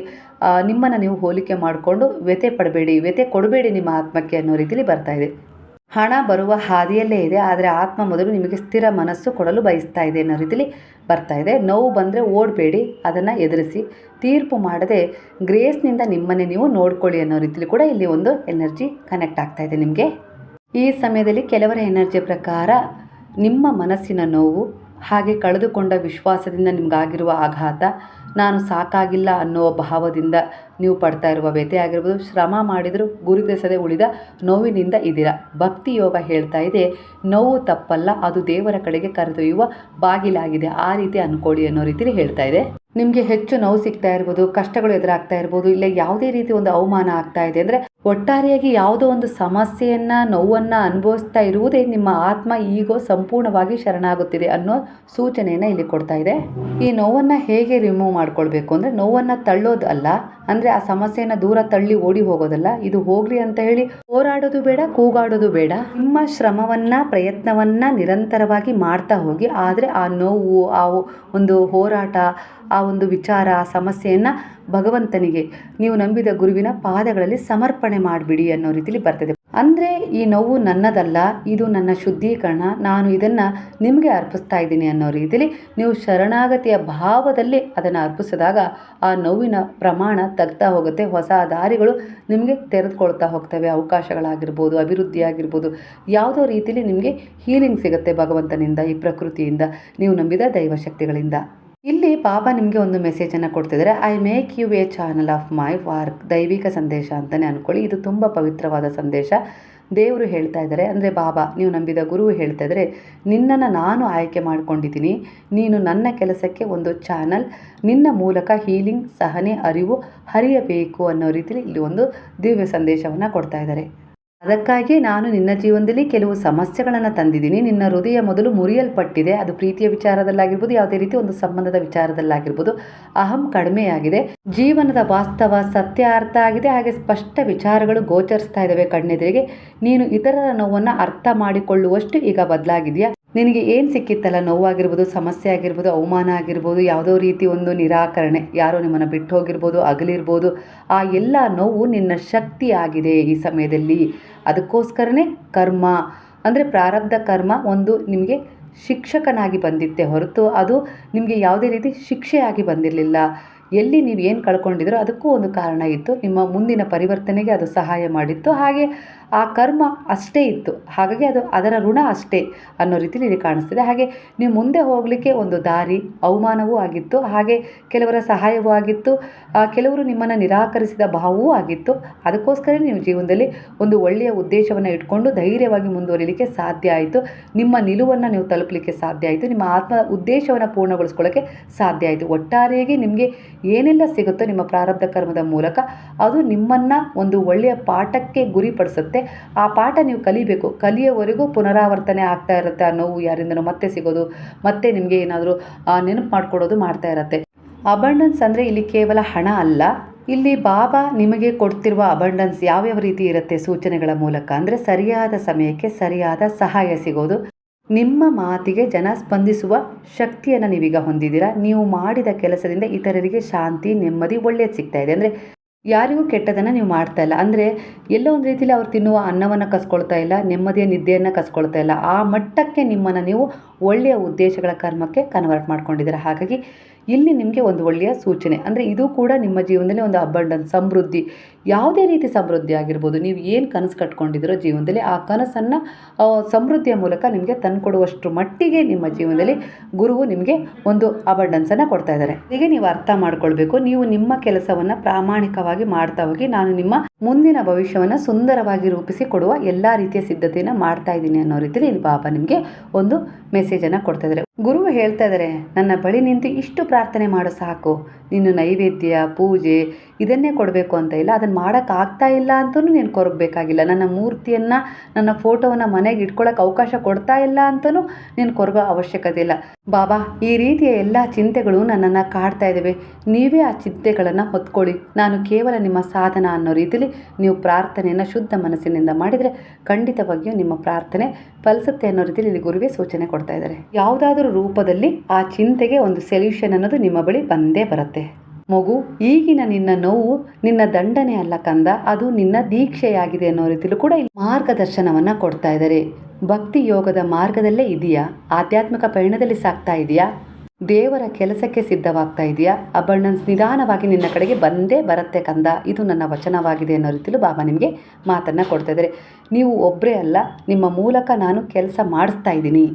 ನಿಮ್ಮನ್ನು ನೀವು ಹೋಲಿಕೆ ಮಾಡಿಕೊಂಡು ವ್ಯಥೆ ಪಡಬೇಡಿ, ವ್ಯಥೆ ಕೊಡಬೇಡಿ ನಿಮ್ಮ ಆತ್ಮಕ್ಕೆ ಅನ್ನೋ ರೀತಿಯಲ್ಲಿ ಬರ್ತಾ ಇದೆ. ಹಣ ಬರುವ ಹಾದಿಯಲ್ಲೇ ಇದೆ, ಆದರೆ ಆತ್ಮ ಮೊದಲು ನಿಮಗೆ ಸ್ಥಿರ ಮನಸ್ಸು ಕೊಡಲು ಬಯಸ್ತಾ ಇದೆ ಅನ್ನೋ ರೀತಿಯಲ್ಲಿ ಬರ್ತಾ ಇದೆ. ನೋವು ಬಂದರೆ ಓಡಬೇಡಿ, ಅದನ್ನು ಎದುರಿಸಿ, ತೀರ್ಪು ಮಾಡದೆ ಗ್ರೇಸ್ನಿಂದ ನಿಮ್ಮನ್ನೇ ನೀವು ನೋಡ್ಕೊಳ್ಳಿ ಅನ್ನೋ ರೀತಿಯಲ್ಲಿ ಕೂಡ ಇಲ್ಲಿ ಒಂದು ಎನರ್ಜಿ ಕನೆಕ್ಟ್ ಆಗ್ತಾ ಇದೆ ನಿಮಗೆ. ಈ ಸಮಯದಲ್ಲಿ ಕೆಲವರ ಎನರ್ಜಿ ಪ್ರಕಾರ ನಿಮ್ಮ ಮನಸ್ಸಿನ ನೋವು, ಹಾಗೆ ಕಳೆದುಕೊಂಡ ವಿಶ್ವಾಸದಿಂದ ನಿಮಗಾಗಿರುವ ಆಘಾತ, ನಾನು ಸಾಕಾಗಿಲ್ಲ ಅನ್ನೋ ಭಾವದಿಂದ ನೀವು ಪಡ್ತಾ ಇರುವ ವ್ಯಥೆ ಆಗಿರ್ಬೋದು, ಶ್ರಮ ಮಾಡಿದರೂ ಗುರುತಿಸದೆ ಉಳಿದ ನೋವಿನಿಂದ ಇದ್ದೀರಾ. ಭಕ್ತಿ ಯೋಗ ಹೇಳ್ತಾ ಇದೆ, ನೋವು ತಪ್ಪಲ್ಲ, ಅದು ದೇವರ ಕಡೆಗೆ ಕರೆದೊಯ್ಯುವ ಬಾಗಿಲಾಗಿದೆ, ಆ ರೀತಿ ಅನ್ಕೊಳ್ಳಿ ಅನ್ನೋ ರೀತಿಯಲ್ಲಿ ಹೇಳ್ತಾ ಇದೆ. ನಿಮಗೆ ಹೆಚ್ಚು ನೋವು ಸಿಗ್ತಾ ಇರ್ಬೋದು, ಕಷ್ಟಗಳು ಎದುರಾಗ್ತಾ ಇರ್ಬೋದು, ಇಲ್ಲ ಯಾವುದೇ ರೀತಿ ಒಂದು ಅವಮಾನ ಆಗ್ತಾ ಇದೆ ಅಂದರೆ ಒಟ್ಟಾರೆಯಾಗಿ ಯಾವುದೋ ಒಂದು ಸಮಸ್ಯೆಯನ್ನು ನೋವನ್ನು ಅನುಭವಿಸ್ತಾ ಇರುವುದೇ ನಿಮ್ಮ ಆತ್ಮ ಈಗೋ ಸಂಪೂರ್ಣವಾಗಿ ಶರಣಾಗುತ್ತಿದೆ ಅನ್ನೋ ಸೂಚನೆಯನ್ನು ಇಲ್ಲಿ ಕೊಡ್ತಾ ಇದೆ. ಈ ನೋವನ್ನು ಹೇಗೆ ರಿಮೂವ್ ಮಾಡ್ಕೊಳ್ಬೇಕು ಅಂದರೆ, ನೋವನ್ನು ತಳ್ಳೋದು ಅಲ್ಲ, ಅಂದರೆ ಆ ಸಮಸ್ಯೆಯನ್ನು ದೂರ ತಳ್ಳಿ ಓಡಿ ಹೋಗೋದಲ್ಲ, ಇದು ಹೋಗಲಿ ಅಂತ ಹೇಳಿ ಹೋರಾಡೋದು ಬೇಡ, ಕೂಗಾಡೋದು ಬೇಡ. ನಿಮ್ಮ ಶ್ರಮವನ್ನು ಪ್ರಯತ್ನವನ್ನು ನಿರಂತರವಾಗಿ ಮಾಡ್ತಾ ಹೋಗಿ. ಆದರೆ ಆ ನೋವು, ಆ ಒಂದು ಹೋರಾಟ, ಆ ಒಂದು ವಿಚಾರ, ಆ ಸಮಸ್ಯೆಯನ್ನು ಭಗವಂತನಿಗೆ, ನೀವು ನಂಬಿದ ಗುರುವಿನ ಪಾದಗಳಲ್ಲಿ ಸಮರ್ಪಣೆ ಮಾಡಿಬಿಡಿ ಅನ್ನೋ ರೀತಿಲಿ ಬರ್ತದೆ. ಅಂದರೆ ಈ ನೋವು ನನ್ನದಲ್ಲ, ಇದು ನನ್ನ ಶುದ್ಧೀಕರಣ, ನಾನು ಇದನ್ನು ನಿಮಗೆ ಅರ್ಪಿಸ್ತಾ ಇದ್ದೀನಿ ಅನ್ನೋ ರೀತಿಲಿ ನೀವು ಶರಣಾಗತಿಯ ಭಾವದಲ್ಲಿ ಅದನ್ನು ಅರ್ಪಿಸಿದಾಗ ಆ ನೋವಿನ ಪ್ರಮಾಣ ತಗ್ತಾ ಹೋಗುತ್ತೆ. ಹೊಸ ದಾರಿಗಳು ನಿಮಗೆ ತೆರೆದುಕೊಳ್ತಾ ಹೋಗ್ತವೆ. ಅವಕಾಶಗಳಾಗಿರ್ಬೋದು, ಅಭಿವೃದ್ಧಿ ಆಗಿರ್ಬೋದು, ಯಾವುದೋ ರೀತಿಲಿ ನಿಮಗೆ ಹೀಲಿಂಗ್ ಸಿಗುತ್ತೆ ಭಗವಂತನಿಂದ, ಈ ಪ್ರಕೃತಿಯಿಂದ, ನೀವು ನಂಬಿದ ದೈವಶಕ್ತಿಗಳಿಂದ. ಇಲ್ಲಿ ಬಾಬಾ ನಿಮಗೆ ಒಂದು ಮೆಸೇಜನ್ನು ಕೊಡ್ತಿದ್ದಾರೆ. I make you a channel of my work. ದೈವಿಕ ಸಂದೇಶ ಅಂತಲೇ ಅಂದ್ಕೊಳ್ಳಿ. ಇದು ತುಂಬ ಪವಿತ್ರವಾದ ಸಂದೇಶ. ದೇವರು ಹೇಳ್ತಾ ಇದ್ದಾರೆ, ಅಂದರೆ ಬಾಬಾ, ನೀವು ನಂಬಿದ ಗುರು ಹೇಳ್ತಾ ಇದ್ದಾರೆ, ನಿನ್ನನ್ನು ನಾನು ಆಯ್ಕೆ ಮಾಡ್ಕೊಂಡಿದ್ದೀನಿ, ನೀನು ನನ್ನ ಕೆಲಸಕ್ಕೆ ಒಂದು ಚಾನಲ್, ನಿನ್ನ ಮೂಲಕ ಹೀಲಿಂಗ್, ಸಹನೆ, ಅರಿವು ಹರಿಯಬೇಕು ಅನ್ನೋ ರೀತಿಯಲ್ಲಿ ಇಲ್ಲಿ ಒಂದು ದಿವ್ಯ ಸಂದೇಶವನ್ನು ಕೊಡ್ತಾ ಇದ್ದಾರೆ. ಅದಕ್ಕಾಗಿ ನಾನು ನಿನ್ನ ಜೀವನದಲ್ಲಿ ಕೆಲವು ಸಮಸ್ಯೆಗಳನ್ನು ತಂದಿದ್ದೀನಿ. ನಿನ್ನ ಹೃದಯ ಮೊದಲು ಮುರಿಯಲ್ಪಟ್ಟಿದೆ. ಅದು ಪ್ರೀತಿಯ ವಿಚಾರದಲ್ಲಾಗಿರ್ಬೋದು, ಯಾವುದೇ ರೀತಿ ಒಂದು ಸಂಬಂಧದ ವಿಚಾರದಲ್ಲಾಗಿರ್ಬೋದು. ಅಹಂ ಕಡಿಮೆಯಾಗಿದೆ. ಜೀವನದ ವಾಸ್ತವ ಸತ್ಯ ಅರ್ಥ ಆಗಿದೆ. ಹಾಗೆ ಸ್ಪಷ್ಟ ವಿಚಾರಗಳು ಗೋಚರಿಸ್ತಾ ಇದ್ದಾವೆ ಕಣ್ಣೆದುರಿಗೆ. ನೀನು ಇತರರ ನೋವನ್ನು ಅರ್ಥ ಮಾಡಿಕೊಳ್ಳುವಷ್ಟು ಈಗ ಬದಲಾಗಿದೆಯಾ. ನಿನಗೆ ಏನು ಸಿಕ್ಕಿತ್ತಲ್ಲ, ನೋವಾಗಿರ್ಬೋದು, ಸಮಸ್ಯೆ ಆಗಿರ್ಬೋದು, ಅವಮಾನ ಆಗಿರ್ಬೋದು, ಯಾವುದೋ ರೀತಿ ಒಂದು ನಿರಾಕರಣೆ, ಯಾರೋ ನಿಮ್ಮನ್ನು ಬಿಟ್ಟು ಹೋಗಿರ್ಬೋದು, ಅಗಲಿರ್ಬೋದು, ಆ ಎಲ್ಲ ನೋವು ನಿನ್ನ ಶಕ್ತಿ ಆಗಿದೆ ಈ ಸಮಯದಲ್ಲಿ. ಅದಕ್ಕೋಸ್ಕರನೇ ಕರ್ಮ ಅಂದರೆ ಪ್ರಾರಬ್ಧ ಕರ್ಮ ಒಂದು ನಿಮಗೆ ಶಿಕ್ಷಕನಾಗಿ ಬಂದಿತ್ತೆ ಹೊರತು ಅದು ನಿಮಗೆ ಯಾವುದೇ ರೀತಿ ಶಿಕ್ಷೆಯಾಗಿ ಬಂದಿರಲಿಲ್ಲ. ಎಲ್ಲಿ ನೀವು ಏನು ಕಳ್ಕೊಂಡಿದ್ರೋ ಅದಕ್ಕೂ ಒಂದು ಕಾರಣ ಇತ್ತು. ನಿಮ್ಮ ಮುಂದಿನ ಪರಿವರ್ತನೆಗೆ ಅದು ಸಹಾಯ ಮಾಡಿತ್ತು. ಹಾಗೆ ಆ ಕರ್ಮ ಅಷ್ಟೇ ಇತ್ತು, ಹಾಗಾಗಿ ಅದು ಅದರ ಋಣ ಅಷ್ಟೇ ಅನ್ನೋ ರೀತಿಯಲ್ಲಿ ಇಲ್ಲಿ ಕಾಣಿಸ್ತಿದೆ. ಹಾಗೆ ನೀವು ಮುಂದೆ ಹೋಗಲಿಕ್ಕೆ ಒಂದು ದಾರಿ, ಅವಮಾನವೂ ಆಗಿತ್ತು, ಹಾಗೆ ಕೆಲವರ ಸಹಾಯವೂ ಆಗಿತ್ತು, ಕೆಲವರು ನಿಮ್ಮನ್ನು ನಿರಾಕರಿಸಿದ ಭಾವವೂ ಆಗಿತ್ತು. ಅದಕ್ಕೋಸ್ಕರ ನೀವು ಜೀವನದಲ್ಲಿ ಒಂದು ಒಳ್ಳೆಯ ಉದ್ದೇಶವನ್ನು ಇಟ್ಕೊಂಡು ಧೈರ್ಯವಾಗಿ ಮುಂದುವರಿಲಿಕ್ಕೆ ಸಾಧ್ಯ ಆಯಿತು. ನಿಮ್ಮ ನಿಲುವನ್ನು ನೀವು ತಲುಪಲಿಕ್ಕೆ ಸಾಧ್ಯ ಆಯಿತು. ನಿಮ್ಮ ಆತ್ಮದ ಉದ್ದೇಶವನ್ನು ಪೂರ್ಣಗೊಳಿಸ್ಕೊಳ್ಳೋಕ್ಕೆ ಸಾಧ್ಯ ಆಯಿತು. ಒಟ್ಟಾರೆಯಾಗಿ ನಿಮಗೆ ಏನೆಲ್ಲ ಸಿಗುತ್ತೋ ನಿಮ್ಮ ಪ್ರಾರಬ್ಧ ಕರ್ಮದ ಮೂಲಕ ಅದು ನಿಮ್ಮನ್ನು ಒಂದು ಒಳ್ಳೆಯ ಪಾಠಕ್ಕೆ ಗುರಿಪಡಿಸುತ್ತೆ. ಆ ಪಾಠ ನೀವು ಕಲಿಬೇಕು. ಕಲಿಯೋವರೆಗೂ ಪುನರಾವರ್ತನೆ ಆಗ್ತಾ ಇರುತ್ತೆ. ಆ ನೋವು ಯಾರಿಂದನೋ ಮತ್ತೆ ಸಿಗೋದು, ಮತ್ತೆ ನಿಮಗೆ ಏನಾದರೂ ನೆನಪು ಮಾಡಿಕೊಡೋದು ಮಾಡ್ತಾ ಇರುತ್ತೆ. ಅಬಂಡೆನ್ಸ್ ಅಂದರೆ ಇಲ್ಲಿ ಕೇವಲ ಹಣ ಅಲ್ಲ. ಇಲ್ಲಿ ಬಾಬಾ ನಿಮಗೆ ಕೊಡ್ತಿರುವ ಅಬಂಡೆನ್ಸ್ ಯಾವ್ಯಾವ ರೀತಿ ಇರುತ್ತೆ ಸೂಚನೆಗಳ ಮೂಲಕ ಅಂದರೆ, ಸರಿಯಾದ ಸಮಯಕ್ಕೆ ಸರಿಯಾದ ಸಹಾಯ ಸಿಗೋದು, ನಿಮ್ಮ ಮಾತಿಗೆ ಜನ ಸ್ಪಂದಿಸುವ ಶಕ್ತಿಯನ್ನು ನೀವೀಗ ಹೊಂದಿದ್ದೀರಾ. ನೀವು ಮಾಡಿದ ಕೆಲಸದಿಂದ ಇತರರಿಗೆ ಶಾಂತಿ, ನೆಮ್ಮದಿ, ಒಳ್ಳೆಯದು ಸಿಗ್ತಾ ಇದೆ. ಅಂದರೆ ಯಾರಿಗೂ ಕೆಟ್ಟದನ್ನು ನೀವು ಮಾಡ್ತಾ ಇಲ್ಲ. ಅಂದರೆ ಎಲ್ಲೋ ಒಂದು ರೀತಿಯಲ್ಲಿ ಅವ್ರು ತಿನ್ನುವ ಅನ್ನವನ್ನು ಕಸ್ಕೊಳ್ತಾ ಇಲ್ಲ, ನೆಮ್ಮದಿಯ ನಿದ್ದೆಯನ್ನು ಕಸ್ಕೊಳ್ತಾ ಇಲ್ಲ. ಆ ಮಟ್ಟಕ್ಕೆ ನಿಮ್ಮನ್ನು ನೀವು ಒಳ್ಳೆಯ ಉದ್ದೇಶಗಳ ಕರ್ಮಕ್ಕೆ ಕನ್ವರ್ಟ್ ಮಾಡ್ಕೊಂಡಿದ್ದೀರಾ. ಹಾಗಾಗಿ ಇಲ್ಲಿ ನಿಮಗೆ ಒಂದು ಒಳ್ಳೆಯ ಸೂಚನೆ ಅಂದರೆ ಇದು ಕೂಡ ನಿಮ್ಮ ಜೀವನದಲ್ಲಿ ಒಂದು ಅಬಂಡನ್ಸ್, ಸಮೃದ್ಧಿ, ಯಾವುದೇ ರೀತಿ ಸಮೃದ್ಧಿ ಆಗಿರ್ಬೋದು. ನೀವು ಏನು ಕನಸು ಕಟ್ಕೊಂಡಿದ್ದೀರೋ ಜೀವನದಲ್ಲಿ ಆ ಕನಸನ್ನು ಸಮೃದ್ಧಿಯ ಮೂಲಕ ನಿಮಗೆ ತಂದುಕೊಡುವಷ್ಟು ಮಟ್ಟಿಗೆ ನಿಮ್ಮ ಜೀವನದಲ್ಲಿ ಗುರುವು ನಿಮಗೆ ಒಂದು ಅಬಂಡನ್ಸನ್ನು ಕೊಡ್ತಾ ಇದ್ದಾರೆ. ಹೀಗೆ ನೀವು ಅರ್ಥ ಮಾಡ್ಕೊಳ್ಬೇಕು. ನೀವು ನಿಮ್ಮ ಕೆಲಸವನ್ನು ಪ್ರಾಮಾಣಿಕವಾಗಿ ಮಾಡ್ತಾ ಹೋಗಿ, ನಾನು ನಿಮ್ಮ ಮುಂದಿನ ಭವಿಷ್ಯವನ್ನು ಸುಂದರವಾಗಿ ರೂಪಿಸಿ ಕೊಡುವ ಎಲ್ಲ ರೀತಿಯ ಸಿದ್ಧತೆಯನ್ನು ಮಾಡ್ತಾ ಇದ್ದೀನಿ ಅನ್ನೋ ರೀತಿಯಲ್ಲಿ ಇಲ್ಲಿ ಬಾಬಾ ನಿಮಗೆ ಒಂದು ಮೆಸೇಜನ್ನು ಕೊಡ್ತಾ ಇದ್ದಾರೆ. ಗುರು ಹೇಳ್ತಾ ಇದ್ದಾರೆ, ನನ್ನ ಬಳಿ ನಿಂತು ಇಷ್ಟು ಪ್ರಾರ್ಥನೆ ಮಾಡು ಸಾಕು, ನೀನು ನೈವೇದ್ಯ, ಪೂಜೆ ಇದನ್ನೇ ಕೊಡಬೇಕು ಅಂತ ಇಲ್ಲ, ಅದನ್ನು ಮಾಡೋಕ್ಕಾಗ್ತಾ ಇಲ್ಲ ಅಂತಲೂ ನೀನು ಕೊರಗಬೇಕಾಗಿಲ್ಲ. ನನ್ನ ಮೂರ್ತಿಯನ್ನು, ನನ್ನ ಫೋಟೋವನ್ನು ಮನೆಗೆ ಇಟ್ಕೊಳ್ಳೋಕೆ ಅವಕಾಶ ಕೊಡ್ತಾ ಇಲ್ಲ ಅಂತಲೂ ನೀನು ಕೊರಗೋ ಅವಶ್ಯಕತೆ ಇಲ್ಲ. ಬಾಬಾ, ಈ ರೀತಿಯ ಎಲ್ಲ ಚಿಂತೆಗಳು ನನ್ನನ್ನು ಕಾಡ್ತಾ ಇದ್ದಾವೆ, ನೀವೇ ಆ ಚಿಂತೆಗಳನ್ನು ಹೊತ್ಕೊಳ್ಳಿ, ನಾನು ಕೇವಲ ನಿಮ್ಮ ಸಾಧನ ಅನ್ನೋ ರೀತಿಯಲ್ಲಿ ನೀವು ಪ್ರಾರ್ಥನೆಯನ್ನು ಶುದ್ಧ ಮನಸ್ಸಿನಿಂದ ಮಾಡಿದರೆ ಖಂಡಿತವಾಗಿಯೂ ನಿಮ್ಮ ಪ್ರಾರ್ಥನೆ ಫಲಿಸುತ್ತೆ ಅನ್ನೋ ರೀತಿಯಲ್ಲಿ ಇಲ್ಲಿ ಗುರುವೇ ಸೂಚನೆ ಕೊಡ್ತಾ ಇದ್ದಾರೆ. ಯಾವುದಾದ್ರೂ ರೂಪದಲ್ಲಿ ಆ ಚಿಂತೆಗೆ ಒಂದು ಸೊಲ್ಯೂಷನ್ ಅನ್ನೋದು ನಿಮ್ಮ ಬಳಿ ಬಂದೇ ಬರುತ್ತೆ. ಮಗು, ಈಗಿನ ನಿನ್ನ ನೋವು ನಿನ್ನ ದಂಡನೆ ಅಲ್ಲ ಕಂದ, ಅದು ನಿನ್ನ ದೀಕ್ಷೆಯಾಗಿದೆ ಅನ್ನೋ ರೀತಿಯಲ್ಲೂ ಕೂಡ ಇಲ್ಲಿ ಮಾರ್ಗದರ್ಶನವನ್ನು ಕೊಡ್ತಾ ಇದ್ದಾರೆ. ಭಕ್ತಿ ಯೋಗದ ಮಾರ್ಗದಲ್ಲೇ ಇದೆಯಾ? ಆಧ್ಯಾತ್ಮಿಕ ಪಯಣದಲ್ಲಿ ಸಾಗ್ತಾ ಇದೆಯಾ? ದೇವರ ಕೆಲಸಕ್ಕೆ ಸಿದ್ಧವಾಗ್ತಾ ಇದೆಯಾ? ಅಬಂಡೆನ್ಸ್ ನಿಧಾನವಾಗಿ ನಿನ್ನ ಕಡೆಗೆ ಬಂದೇ ಬರುತ್ತೆ ಕಂದ, ಇದು ನನ್ನ ವಚನವಾಗಿದೆ ಅನ್ನೋ ರೀತಿಯಲ್ಲೂ ಬಾಬಾ ನಿಮಗೆ ಮಾತನ್ನು ಕೊಡ್ತಾ ಇದ್ದಾರೆ. ನೀವು ಒಬ್ಬರೇ ಅಲ್ಲ, ನಿಮ್ಮ ಮೂಲಕ ನಾನು ಕೆಲಸ ಮಾಡಿಸ್ತಾ ಇದ್ದೀನಿ.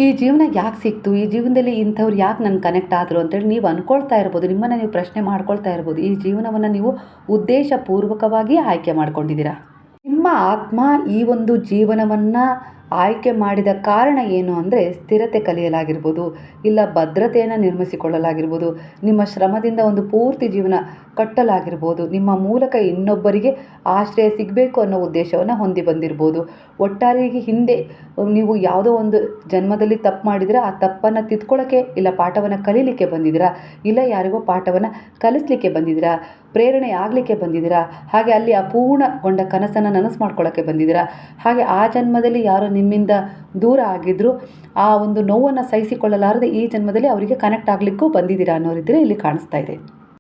ಈ ಜೀವನ ಯಾಕೆ ಸಿಕ್ತು, ಈ ಜೀವನದಲ್ಲಿ ಇಂಥವ್ರು ಯಾಕೆ ನನ್ಗೆ ಕನೆಕ್ಟ್ ಆದರು ಅಂತೇಳಿ ನೀವು ಅಂದ್ಕೊಳ್ತಾ ಇರ್ಬೋದು, ನಿಮ್ಮನ್ನು ನೀವು ಪ್ರಶ್ನೆ ಮಾಡ್ಕೊಳ್ತಾ ಇರ್ಬೋದು. ಈ ಜೀವನವನ್ನು ನೀವು ಉದ್ದೇಶಪೂರ್ವಕವಾಗಿ ಆಯ್ಕೆ ಮಾಡ್ಕೊಂಡಿದ್ದೀರಾ. ನಿಮ್ಮ ಆತ್ಮ ಈ ಒಂದು ಜೀವನವನ್ನು ಆಯ್ಕೆ ಮಾಡಿದ ಕಾರಣ ಏನು ಅಂದರೆ, ಸ್ಥಿರತೆ ಕಲಿಯಲಾಗಿರ್ಬೋದು, ಇಲ್ಲ ಭದ್ರತೆಯನ್ನು ನಿರ್ಮಿಸಿಕೊಳ್ಳಲಾಗಿರ್ಬೋದು, ನಿಮ್ಮ ಶ್ರಮದಿಂದ ಒಂದು ಪೂರ್ತಿ ಜೀವನ ಕಟ್ಟಲಾಗಿರ್ಬೋದು, ನಿಮ್ಮ ಮೂಲಕ ಇನ್ನೊಬ್ಬರಿಗೆ ಆಶ್ರಯ ಸಿಗಬೇಕು ಅನ್ನೋ ಉದ್ದೇಶವನ್ನು ಹೊಂದಿ ಬಂದಿರ್ಬೋದು. ಒಟ್ಟಾರೆಯಾಗಿ ಹಿಂದೆ ನೀವು ಯಾವುದೋ ಒಂದು ಜನ್ಮದಲ್ಲಿ ತಪ್ಪು ಮಾಡಿದರೆ ಆ ತಪ್ಪನ್ನು ತಿದ್ಕೊಳ್ಳೋಕ್ಕೆ ಇಲ್ಲ ಪಾಠವನ್ನು ಕಲೀಲಿಕ್ಕೆ ಬಂದಿದ್ದೀರಾ, ಇಲ್ಲ ಯಾರಿಗೋ ಪಾಠವನ್ನು ಕಲಿಸ್ಲಿಕ್ಕೆ ಬಂದಿದ್ದೀರಾ, ಪ್ರೇರಣೆ ಆಗಲಿಕ್ಕೆ ಬಂದಿದ್ದೀರಾ, ಹಾಗೆ ಅಲ್ಲಿ ಅಪೂರ್ಣಗೊಂಡ ಕನಸನ್ನು ನನಸು ಮಾಡ್ಕೊಳ್ಳೋಕ್ಕೆ ಬಂದಿದ್ದೀರಾ. ಹಾಗೆ ಆ ಜನ್ಮದಲ್ಲಿ ಯಾರೋ ನಿಮ್ಮಿಂದ ದೂರ ಆಗಿದ್ದರು, ಆ ಒಂದು ನೋವನ್ನು ಸಹಿಸಿಕೊಳ್ಳಲಾರದೆ ಈ ಜನ್ಮದಲ್ಲಿ ಅವರಿಗೆ ಕನೆಕ್ಟ್ ಆಗಲಿಕ್ಕೂ ಬಂದಿದ್ದೀರಾ ಅನ್ನೋ ರೀತಿಯಲ್ಲಿ ಇಲ್ಲಿ ಕಾಣಿಸ್ತಾ ಇದೆ.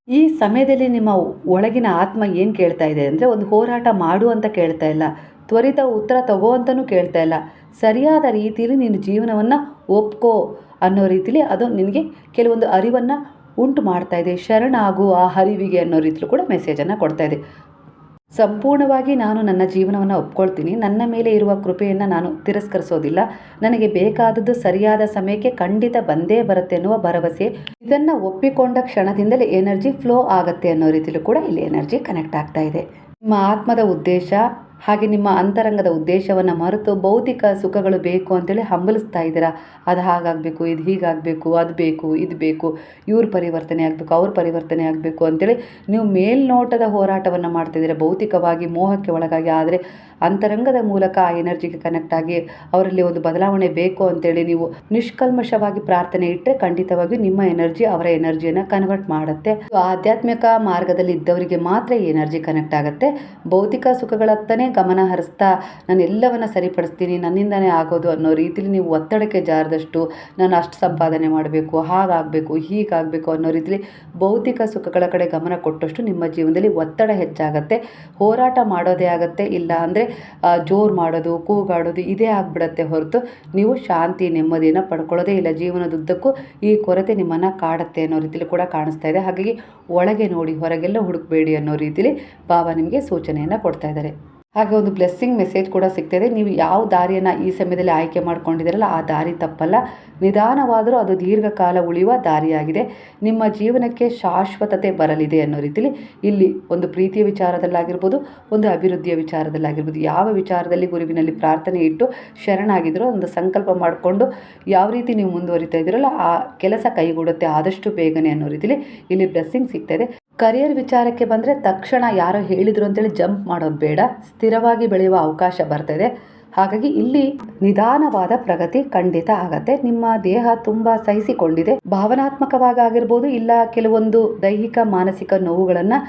ಈ ಸಮಯದಲ್ಲಿ ನಿಮ್ಮ ಒಳಗಿನ ಆತ್ಮ ಏನು ಕೇಳ್ತಾ ಇದೆ ಅಂದರೆ, ಒಂದು ಹೋರಾಟ ಮಾಡು ಅಂತ ಕೇಳ್ತಾ ಇಲ್ಲ, ತ್ವರಿತ ಉತ್ತರ ತಗೋ ಅಂತಲೂ ಕೇಳ್ತಾ ಇಲ್ಲ, ಸರಿಯಾದ ರೀತಿಯಲ್ಲಿ ನಿನ್ನ ಜೀವನವನ್ನು ಒಪ್ಕೋ ಅನ್ನೋ ರೀತಿಯಲ್ಲಿ ಅದು ನಿನಗೆ ಕೆಲವೊಂದು ಅರಿವನ್ನು ಉಂಟು ಮಾಡ್ತಾ ಇದೆ. ಶರಣಾಗು ಆ ಅರಿವಿಗೆ ಅನ್ನೋ ರೀತಿಲೂ ಕೂಡ ಮೆಸೇಜನ್ನು ಕೊಡ್ತಾ ಇದೆ. ಸಂಪೂರ್ಣವಾಗಿ ನಾನು ನನ್ನ ಜೀವನವನ್ನು ಒಪ್ಕೊಳ್ತೀನಿ, ನನ್ನ ಮೇಲೆ ಇರುವ ಕೃಪೆಯನ್ನು ನಾನು ತಿರಸ್ಕರಿಸೋದಿಲ್ಲ, ನನಗೆ ಬೇಕಾದದ್ದು ಸರಿಯಾದ ಸಮಯಕ್ಕೆ ಖಂಡಿತ ಬಂದೇ ಬರುತ್ತೆ ಅನ್ನುವ ಭರವಸೆ. ಇದನ್ನು ಒಪ್ಪಿಕೊಂಡ ಕ್ಷಣದಿಂದಲೇ ಎನರ್ಜಿ ಫ್ಲೋ ಆಗುತ್ತೆ ಅನ್ನೋ ರೀತಿಲೂ ಕೂಡ ಇಲ್ಲಿ ಎನರ್ಜಿ ಕನೆಕ್ಟ್ ಆಗ್ತಾ ಇದೆ. ನಿಮ್ಮ ಆತ್ಮದ ಉದ್ದೇಶ ಹಾಗೆ ನಿಮ್ಮ ಅಂತರಂಗದ ಉದ್ದೇಶವನ್ನು ಮರೆತು ಭೌತಿಕ ಸುಖಗಳು ಬೇಕು ಅಂತೇಳಿ ಹಂಬಲಿಸ್ತಾ ಇದ್ದೀರಾ. ಅದು ಹಾಗಾಗಬೇಕು, ಇದು ಹೀಗಾಗಬೇಕು, ಅದು ಬೇಕು, ಇದು ಬೇಕು, ಇವ್ರ ಪರಿವರ್ತನೆ ಆಗಬೇಕು, ಅವ್ರ ಪರಿವರ್ತನೆ ಆಗಬೇಕು ಅಂತೇಳಿ ನೀವು ಮೇಲ್ನೋಟದ ಹೋರಾಟವನ್ನು ಮಾಡ್ತಿದ್ದೀರಾ, ಭೌತಿಕವಾಗಿ ಮೋಹಕ್ಕೆ ಒಳಗಾಗಿ. ಆದರೆ ಅಂತರಂಗದ ಮೂಲಕ ಆ ಎನರ್ಜಿಗೆ ಕನೆಕ್ಟ್ ಆಗಿ ಅವರಲ್ಲಿ ಒಂದು ಬದಲಾವಣೆ ಬೇಕು ಅಂತೇಳಿ ನೀವು ನಿಷ್ಕಲ್ಮಶವಾಗಿ ಪ್ರಾರ್ಥನೆ ಇಟ್ಟರೆ ಖಂಡಿತವಾಗಿಯೂ ನಿಮ್ಮ ಎನರ್ಜಿ ಅವರ ಎನರ್ಜಿಯನ್ನು ಕನ್ವರ್ಟ್ ಮಾಡುತ್ತೆ. ಆಧ್ಯಾತ್ಮಿಕ ಮಾರ್ಗದಲ್ಲಿ ಇದ್ದವರಿಗೆ ಮಾತ್ರ ಈ ಎನರ್ಜಿ ಕನೆಕ್ಟ್ ಆಗುತ್ತೆ. ಭೌತಿಕ ಸುಖಗಳತ್ತನೇ ಗಮನ ಹರಿಸ್ತಾ ನಾನು ಎಲ್ಲವನ್ನ ಸರಿಪಡಿಸ್ತೀನಿ, ನನ್ನಿಂದನೇ ಆಗೋದು ಅನ್ನೋ ರೀತಿಯಲ್ಲಿ ನೀವು ಒತ್ತಡಕ್ಕೆ ಜಾರದಷ್ಟು ನಾನು ಅಷ್ಟು ಸಂಪಾದನೆ ಮಾಡಬೇಕು, ಹಾಗಾಗಬೇಕು, ಹೀಗಾಗಬೇಕು ಅನ್ನೋ ರೀತಿಯಲ್ಲಿ ಭೌತಿಕ ಸುಖಗಳ ಕಡೆ ಗಮನ ಕೊಟ್ಟಷ್ಟು ನಿಮ್ಮ ಜೀವನದಲ್ಲಿ ಒತ್ತಡ ಹೆಚ್ಚಾಗತ್ತೆ, ಹೋರಾಟ ಮಾಡೋದೇ ಆಗುತ್ತೆ. ಇಲ್ಲ ಅಂದರೆ ಜೋರು ಮಾಡೋದು, ಕೂಗಾಡೋದು ಇದೇ ಆಗಿಬಿಡತ್ತೆ ಹೊರತು ನೀವು ಶಾಂತಿ ನೆಮ್ಮದಿಯನ್ನು ಪಡ್ಕೊಳ್ಳೋದೇ ಇಲ್ಲ. ಜೀವನದುದ್ದಕ್ಕೂ ಈ ಕೊರತೆ ನಿಮ್ಮನ್ನು ಕಾಡುತ್ತೆ ಅನ್ನೋ ರೀತಿಯಲ್ಲಿ ಕೂಡ ಕಾಣಿಸ್ತಾ ಇದೆ. ಹಾಗಾಗಿ ಒಳಗೆ ನೋಡಿ, ಹೊರಗೆಲ್ಲ ಹುಡುಕಬೇಡಿ ಅನ್ನೋ ರೀತಿಯಲ್ಲಿ ಬಾಬಾ ನಿಮಗೆ ಸೂಚನೆಯನ್ನು ಕೊಡ್ತಾ ಇದ್ದಾರೆ. ಹಾಗೆ ಒಂದು ಬ್ಲೆಸ್ಸಿಂಗ್ ಮೆಸೇಜ್ ಕೂಡ ಸಿಗ್ತಾಯಿದೆ. ನೀವು ಯಾವ ದಾರಿಯನ್ನು ಈ ಸಮಯದಲ್ಲಿ ಆಯ್ಕೆ ಮಾಡ್ಕೊಂಡಿದ್ದೀರಲ್ಲ ಆ ದಾರಿ ತಪ್ಪಲ್ಲ, ನಿಧಾನವಾದರೂ ಅದು ದೀರ್ಘಕಾಲ ಉಳಿಯುವ ದಾರಿಯಾಗಿದೆ. ನಿಮ್ಮ ಜೀವನಕ್ಕೆ ಶಾಶ್ವತತೆ ಬರಲಿದೆ ಅನ್ನೋ ರೀತಿಯಲ್ಲಿ ಇಲ್ಲಿ ಒಂದು ಪ್ರೀತಿಯ ವಿಚಾರದಲ್ಲಾಗಿರ್ಬೋದು, ಒಂದು ಅಭಿವೃದ್ಧಿಯ ವಿಚಾರದಲ್ಲಾಗಿರ್ಬೋದು, ಯಾವ ವಿಚಾರದಲ್ಲಿ ಗುರುವಿನಲ್ಲಿ ಪ್ರಾರ್ಥನೆ ಇಟ್ಟು ಶರಣಾಗಿದ್ದರೂ ಒಂದು ಸಂಕಲ್ಪ ಮಾಡಿಕೊಂಡು ಯಾವ ರೀತಿ ನೀವು ಮುಂದುವರಿತಾ ಇದ್ದೀರಲ್ಲ ಆ ಕೆಲಸ ಕೈಗೂಡುತ್ತೆ ಆದಷ್ಟು ಬೇಗನೆ ಅನ್ನೋ ರೀತಿಯಲ್ಲಿ ಇಲ್ಲಿ ಬ್ಲೆಸ್ಸಿಂಗ್ ಸಿಗ್ತಾಯಿದೆ. ಕರಿಯರ್ ವಿಚಾರಕ್ಕೆ ಬಂದರೆ ತಕ್ಷಣ ಯಾರೋ ಹೇಳಿದರು ಅಂತೇಳಿ ಜಂಪ್ ಮಾಡೋದು ಬೇಡ, ಸ್ಥಿರವಾಗಿ ಬೆಳೆಯುವ ಅವಕಾಶ ಬರ್ತಾಯಿದೆ. ಹಾಗಾಗಿ ಇಲ್ಲಿ ನಿಧಾನವಾದ ಪ್ರಗತಿ ಖಂಡಿತ ಆಗತ್ತೆ. ನಿಮ್ಮ ದೇಹ ತುಂಬ ಸಹಿಸಿಕೊಂಡಿದೆ, ಭಾವನಾತ್ಮಕವಾಗಿರ್ಬೋದು, ಇಲ್ಲ ಕೆಲವೊಂದು ದೈಹಿಕ ಮಾನಸಿಕ ನೋವುಗಳನ್ನು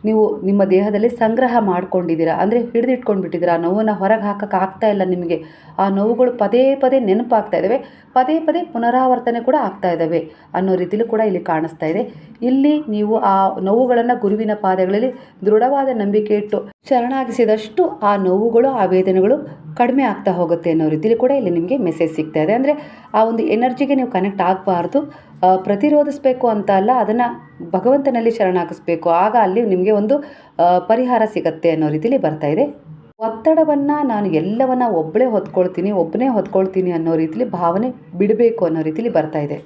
ನೀವು ನಿಮ್ಮ ದೇಹದಲ್ಲಿ ಸಂಗ್ರಹ ಮಾಡ್ಕೊಂಡಿದ್ದೀರಾ, ಅಂದರೆ ಹಿಡಿದಿಟ್ಕೊಂಡ್ಬಿಟ್ಟಿದ್ದೀರಾ. ಆ ನೋವನ್ನು ಹೊರಗೆ ಹಾಕೋಕ್ಕಾಗ್ತಾ ಇಲ್ಲ ನಿಮಗೆ. ಆ ನೋವುಗಳು ಪದೇ ಪದೇ ನೆನಪಾಗ್ತಾ ಇದ್ದಾವೆ, ಪದೇ ಪದೇ ಪುನರಾವರ್ತನೆ ಕೂಡ ಆಗ್ತಾ ಇದ್ದಾವೆ ಅನ್ನೋ ರೀತಿಲೂ ಕೂಡ ಇಲ್ಲಿ ಕಾಣಿಸ್ತಾ ಇದೆ. ಇಲ್ಲಿ ನೀವು ಆ ನೋವುಗಳನ್ನು ಗುರುವಿನ ಪಾದಗಳಲ್ಲಿ ದೃಢವಾದ ನಂಬಿಕೆ ಇಟ್ಟು ಶರಣಾಗಿಸಿದಷ್ಟು ಆ ನೋವುಗಳು, ಆ ವೇದನೆಗಳು ಕಡಿಮೆ ಆಗ್ತಾ ಹೋಗುತ್ತೆ ಅನ್ನೋ ರೀತಿಲಿ ಕೂಡ ಇಲ್ಲಿ ನಿಮಗೆ ಮೆಸೇಜ್ ಸಿಗ್ತಾ ಇದೆ. ಅಂದರೆ ಆ ಒಂದು ಎನರ್ಜಿಗೆ ನೀವು ಕನೆಕ್ಟ್ ಆಗಬಾರ್ದು, ಪ್ರತಿರೋಧಿಸಬೇಕು ಅಂತ ಅಲ್ಲ, ಅದನ್ನು ಭಗವಂತನಲ್ಲಿ ಶರಣಾಗಿಸ್ಬೇಕು. ಆಗ ಅಲ್ಲಿ ನಿಮಗೆ ಒಂದು ಪರಿಹಾರ ಸಿಗತ್ತೆ ಅನ್ನೋ ರೀತಿಲಿ ಬರ್ತಾ ಇದೆ. ಒತ್ತಡವನ್ನು ನಾನು ಎಲ್ಲವನ್ನ ಒಬ್ಬನೇ ಹೊತ್ಕೊಳ್ತೀನಿ ಅನ್ನೋ ರೀತಿಲಿ ಭಾವನೆ ಬಿಡಬೇಕು ಅನ್ನೋ ರೀತಿಲಿ ಬರ್ತಾ ಇದೆ.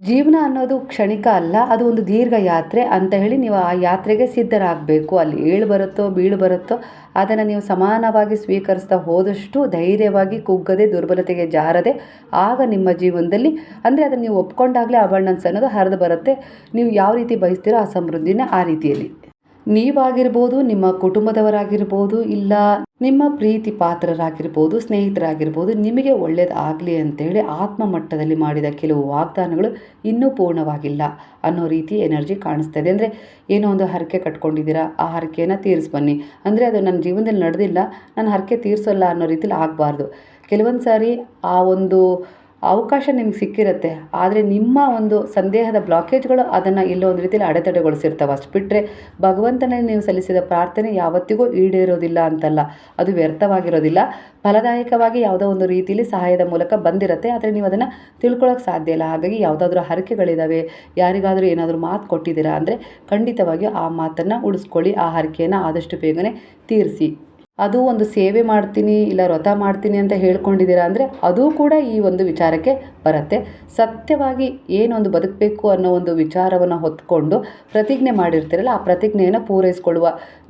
ಜೀವನ ಅನ್ನೋದು ಕ್ಷಣಿಕ ಅಲ್ಲ, ಅದು ಒಂದು ದೀರ್ಘ ಯಾತ್ರೆ ಅಂತ ಹೇಳಿ ನೀವು ಆ ಯಾತ್ರೆಗೆ ಸಿದ್ಧರಾಗಬೇಕು. ಅಲ್ಲಿ ಏಳು ಬರುತ್ತೋ ಬೀಳು ಬರುತ್ತೋ ಅದನ್ನು ನೀವು ಸಮಾನವಾಗಿ ಸ್ವೀಕರಿಸ್ತಾ ಹೋದಷ್ಟು ಧೈರ್ಯವಾಗಿ ಕುಗ್ಗದೆ, ದುರ್ಬಲತೆಗೆ ಜಾರದೆ, ಆಗ ನಿಮ್ಮ ಜೀವನದಲ್ಲಿ ಅಂದರೆ ಅದನ್ನು ನೀವು ಒಪ್ಕೊಂಡಾಗಲೇ ಅಬಂಡೆನ್ಸ್ ಅನ್ನೋದು ಹರಿದು ಬರುತ್ತೆ. ನೀವು ಯಾವ ರೀತಿ ಬಯಸ್ತೀರೋ ಆ ಸಮೃದ್ಧಿನ ಆ ರೀತಿಯಲ್ಲಿ ನೀವಾಗಿರ್ಬೋದು, ನಿಮ್ಮ ಕುಟುಂಬದವರಾಗಿರ್ಬೋದು, ಇಲ್ಲ ನಿಮ್ಮ ಪ್ರೀತಿ ಪಾತ್ರರಾಗಿರ್ಬೋದು, ಸ್ನೇಹಿತರಾಗಿರ್ಬೋದು, ನಿಮಗೆ ಒಳ್ಳೆಯದಾಗಲಿ ಅಂತೇಳಿ ಆತ್ಮ ಮಟ್ಟದಲ್ಲಿ ಮಾಡಿದ ಕೆಲವು ವಾಗ್ದಾನಗಳು ಇನ್ನೂ ಪೂರ್ಣವಾಗಿಲ್ಲ ಅನ್ನೋ ರೀತಿ ಎನರ್ಜಿ ಕಾಣಿಸ್ತಾ ಇದೆ. ಅಂದರೆ ಏನೋ ಒಂದು ಹರಕೆ ಕಟ್ಕೊಂಡಿದ್ದೀರಾ, ಆ ಹರಕೆಯನ್ನು ತೀರಿಸ್ಬನ್ನಿ. ಅಂದರೆ ಅದು ನನ್ನ ಜೀವನದಲ್ಲಿ ನಡೆದಿಲ್ಲ, ನಾನು ಹರಕೆ ತೀರಿಸೋಲ್ಲ ಅನ್ನೋ ರೀತಿಲಿ ಆಗಬಾರ್ದು. ಕೆಲವೊಂದು ಸಾರಿ ಆ ಒಂದು ಅವಕಾಶ ನಿಮ್ಗೆ ಸಿಕ್ಕಿರುತ್ತೆ, ಆದರೆ ನಿಮ್ಮ ಒಂದು ಸಂದೇಹದ ಬ್ಲಾಕೇಜ್ಗಳು ಅದನ್ನು ಎಲ್ಲೋ ಒಂದು ರೀತಿಯಲ್ಲಿ ಅಡೆತಡೆಗೊಳಿಸಿರ್ತವೆ. ಅಷ್ಟು ಬಿಟ್ಟರೆ ಭಗವಂತನಲ್ಲಿ ನೀವು ಸಲ್ಲಿಸಿದ ಪ್ರಾರ್ಥನೆ ಯಾವತ್ತಿಗೂ ಈಡೇರೋದಿಲ್ಲ ಅಂತಲ್ಲ, ಅದು ವ್ಯರ್ಥವಾಗಿರೋದಿಲ್ಲ, ಫಲದಾಯಕವಾಗಿ ಯಾವುದೋ ಒಂದು ರೀತಿಯಲ್ಲಿ ಸಹಾಯದ ಮೂಲಕ ಬಂದಿರುತ್ತೆ. ಆದರೆ ನೀವು ಅದನ್ನು ತಿಳ್ಕೊಳ್ಳೋಕೆ ಸಾಧ್ಯ ಇಲ್ಲ. ಹಾಗಾಗಿ ಯಾವುದಾದ್ರೂ ಹರಕೆಗಳಿದ್ದಾವೆ, ಯಾರಿಗಾದರೂ ಏನಾದರೂ ಮಾತು ಕೊಟ್ಟಿದ್ದೀರಾ ಅಂದರೆ ಖಂಡಿತವಾಗಿಯೂ ಆ ಮಾತನ್ನು ಉಳಿಸ್ಕೊಳ್ಳಿ, ಆ ಹರಕೆಯನ್ನು ಆದಷ್ಟು ಬೇಗನೆ ತೀರಿಸಿ. ಅದು ಒಂದು ಸೇವೆ ಮಾಡ್ತೀನಿ ಇಲ್ಲ ವ್ರತ ಮಾಡ್ತೀನಿ ಅಂತ ಹೇಳ್ಕೊಂಡಿದ್ದೀರಾ ಅಂದರೆ ಅದೂ ಕೂಡ ಈ ಒಂದು ವಿಚಾರಕ್ಕೆ ಬರುತ್ತೆ. ಸತ್ಯವಾಗಿ ಏನೊಂದು ಬದುಕಬೇಕು ಅನ್ನೋ ಒಂದು ವಿಚಾರವನ್ನು ಹೊತ್ಕೊಂಡು ಪ್ರತಿಜ್ಞೆ ಮಾಡಿರ್ತೀರಲ್ಲ, ಆ ಪ್ರತಿಜ್ಞೆಯನ್ನು ಪೂರೈಸ್ಕೊಳ್ಳುವ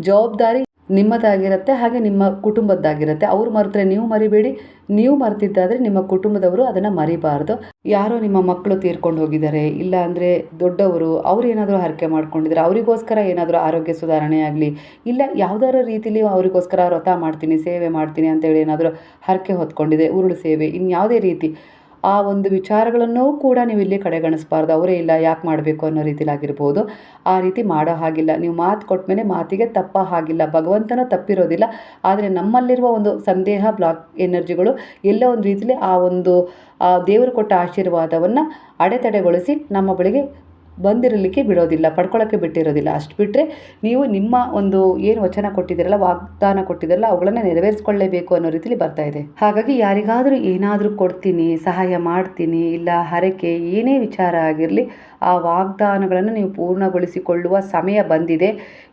ಜವಾಬ್ದಾರಿ ನಿಮ್ಮದಾಗಿರುತ್ತೆ, ಹಾಗೆ ನಿಮ್ಮ ಕುಟುಂಬದ್ದಾಗಿರುತ್ತೆ. ಅವ್ರು ಮರೆತರೆ ನೀವು ಮರಿಬೇಡಿ, ನೀವು ಮರೆತಿದ್ದಾದರೆ ನಿಮ್ಮ ಕುಟುಂಬದವರು ಅದನ್ನು ಮರಿಬಾರ್ದು. ಯಾರೋ ನಿಮ್ಮ ಮಕ್ಕಳು ತೀರ್ಕೊಂಡು ಹೋಗಿದ್ದಾರೆ, ಇಲ್ಲ ಅಂದರೆ ದೊಡ್ಡವರು ಅವ್ರು ಏನಾದರೂ ಹರಕೆ ಮಾಡ್ಕೊಂಡಿದ್ದಾರೆ, ಅವರಿಗೋಸ್ಕರ ಏನಾದರೂ ಆರೋಗ್ಯ ಸುಧಾರಣೆ ಆಗಲಿ, ಇಲ್ಲ ಯಾವುದಾದ್ರೂ ರೀತಿಲಿ ಅವರಿಗೋಸ್ಕರ ವ್ರತ ಮಾಡ್ತೀನಿ ಸೇವೆ ಮಾಡ್ತೀನಿ ಅಂತೇಳಿ ಏನಾದರೂ ಹರಕೆ ಹೊತ್ಕೊಂಡಿದೆ, ಉರುಳು ಸೇವೆ, ಇನ್ಯಾವುದೇ ರೀತಿ ಆ ಒಂದು ವಿಚಾರಗಳನ್ನೂ ಕೂಡ ನೀವು ಇಲ್ಲಿ ಕಡೆಗಣಿಸಬಾರ್ದು. ಅವರೇ ಇಲ್ಲ ಯಾಕೆ ಮಾಡಬೇಕು ಅನ್ನೋ ರೀತಿಲಾಗಿರ್ಬೋದು. ಆ ರೀತಿ ಮಾಡೋ ಹಾಗಿಲ್ಲ. ನೀವು ಮಾತು ಕೊಟ್ಟ ಮೇಲೆ ಮಾತಿಗೆ ತಪ್ಪ ಹಾಗಿಲ್ಲ. ಭಗವಂತನೂ ತಪ್ಪಿರೋದಿಲ್ಲ. ಆದರೆ ನಮ್ಮಲ್ಲಿರುವ ಒಂದು ಸಂದೇಹ ಬ್ಲಾಕ್ ಎನರ್ಜಿಗಳು ಎಲ್ಲೋ ಒಂದು ರೀತಿಲಿ ಆ ಒಂದು ದೇವರು ಕೊಟ್ಟ ಆಶೀರ್ವಾದವನ್ನು ಅಡೆತಡೆಗೊಳಿಸಿ ನಮ್ಮ ಬಳಿಗೆ ಬಂದಿರಲಿಕ್ಕೆ ಬಿಡೋದಿಲ್ಲ, ಪಡ್ಕೊಳ್ಳೋಕ್ಕೆ ಬಿಟ್ಟಿರೋದಿಲ್ಲ. ಅಷ್ಟು ಬಿಟ್ಟರೆ ನೀವು ನಿಮ್ಮ ಒಂದು ಏನು ವಚನ ಕೊಟ್ಟಿದ್ದೀರಲ್ಲ, ವಾಗ್ದಾನ ಕೊಟ್ಟಿದ್ದೀರಲ್ಲ, ಅವುಗಳನ್ನು ನೆರವೇರಿಸ್ಕೊಳ್ಳೇಬೇಕು ಅನ್ನೋ ರೀತಿಲಿ ಬರ್ತಾ ಇದೆ. ಹಾಗಾಗಿ ಯಾರಿಗಾದರೂ ಏನಾದರೂ ಕೊಡ್ತೀನಿ, ಸಹಾಯ ಮಾಡ್ತೀನಿ, ಇಲ್ಲ ಹರಕೆ ಏನೇ ವಿಚಾರ ಆಗಿರಲಿ, ಆ ವಾಗ್ದಾನಗಳನ್ನು ನೀವು ಪೂರ್ಣಗೊಳಿಸಿಕೊಳ್ಳುವ ಸಮಯ ಬಂದಿದೆ.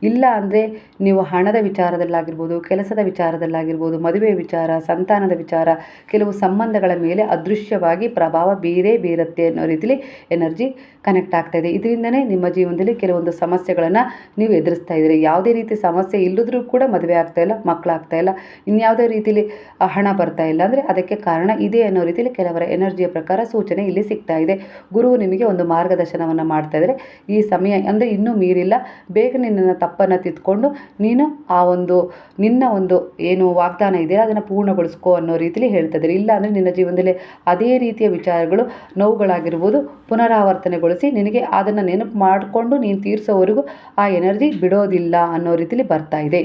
ಇಲ್ಲ ಅಂದರೆ ನೀವು ಹಣದ ವಿಚಾರದಲ್ಲಾಗಿರ್ಬೋದು, ಕೆಲಸದ ವಿಚಾರದಲ್ಲಾಗಿರ್ಬೋದು, ಮದುವೆ ವಿಚಾರ, ಸಂತಾನದ ವಿಚಾರ, ಕೆಲವು ಸಂಬಂಧಗಳ ಮೇಲೆ ಅದೃಶ್ಯವಾಗಿ ಪ್ರಭಾವ ಬೀರುತ್ತೆ ಅನ್ನೋ ರೀತಿಲಿ ಎನರ್ಜಿ ಕನೆಕ್ಟ್ ಆಗ್ತಾ ಇದೆ. ಇದರಿಂದನೇ ನಿಮ್ಮ ಜೀವನದಲ್ಲಿ ಕೆಲವೊಂದು ಸಮಸ್ಯೆಗಳನ್ನು ನೀವು ಎದುರಿಸ್ತಾ ಇದ್ದೀರಿ. ಯಾವುದೇ ರೀತಿ ಸಮಸ್ಯೆ ಇಲ್ಲದ್ರೂ ಕೂಡ ಮದುವೆ ಆಗ್ತಾ ಇಲ್ಲ, ಮಕ್ಕಳಾಗ್ತಾ ಇಲ್ಲ, ಇನ್ಯಾವುದೇ ರೀತಿಲಿ ಹಣ ಬರ್ತಾ ಇಲ್ಲ ಅಂದರೆ ಅದಕ್ಕೆ ಕಾರಣ ಇದೆ ಅನ್ನೋ ರೀತಿಲಿ ಕೆಲವರ ಎನರ್ಜಿಯ ಪ್ರಕಾರ ಸೂಚನೆ ಇಲ್ಲಿ ಸಿಗ್ತಾ ಇದೆ. ಗುರುವು ನಿಮಗೆ ಒಂದು ಮಾರ್ಗದರ್ಶನವನ್ನು ಮಾಡ್ತಾ ಇದ್ದಾರೆ. ಈ ಸಮಯ ಅಂದರೆ ಇನ್ನೂ ಮೀರಿಲ್ಲ, ಬೇಗ ನಿನ್ನ ತಪ್ಪನ್ನು ತಿದ್ಕೊಂಡು ನೀನು ಆ ಒಂದು ನಿನ್ನ ಒಂದು ಏನು ವಾಗ್ದಾನ ಇದೆಯಲ್ಲ ಅದನ್ನು ಪೂರ್ಣಗೊಳಿಸ್ಕೋ ಅನ್ನೋ ರೀತಿಲಿ ಹೇಳ್ತಾ ಇದ್ದಾರೆ. ಇಲ್ಲ ಅಂದರೆ ನಿನ್ನ ಜೀವನದಲ್ಲಿ ಅದೇ ರೀತಿಯ ವಿಚಾರಗಳು, ನೋವುಗಳಾಗಿರ್ಬೋದು, ಪುನರಾವರ್ತನೆಗೊಳಿಸಿ ನಿನಗೆ ಅದನ್ನು ನೆನಪು ಮಾಡಿಕೊಂಡು ನೀನು ತೀರಿಸೋವರೆಗೂ ಆ ಎನರ್ಜಿ ಬಿಡೋದಿಲ್ಲ ಅನ್ನೋ ರೀತಿಲಿ ಬರ್ತಾ ಇದೆ.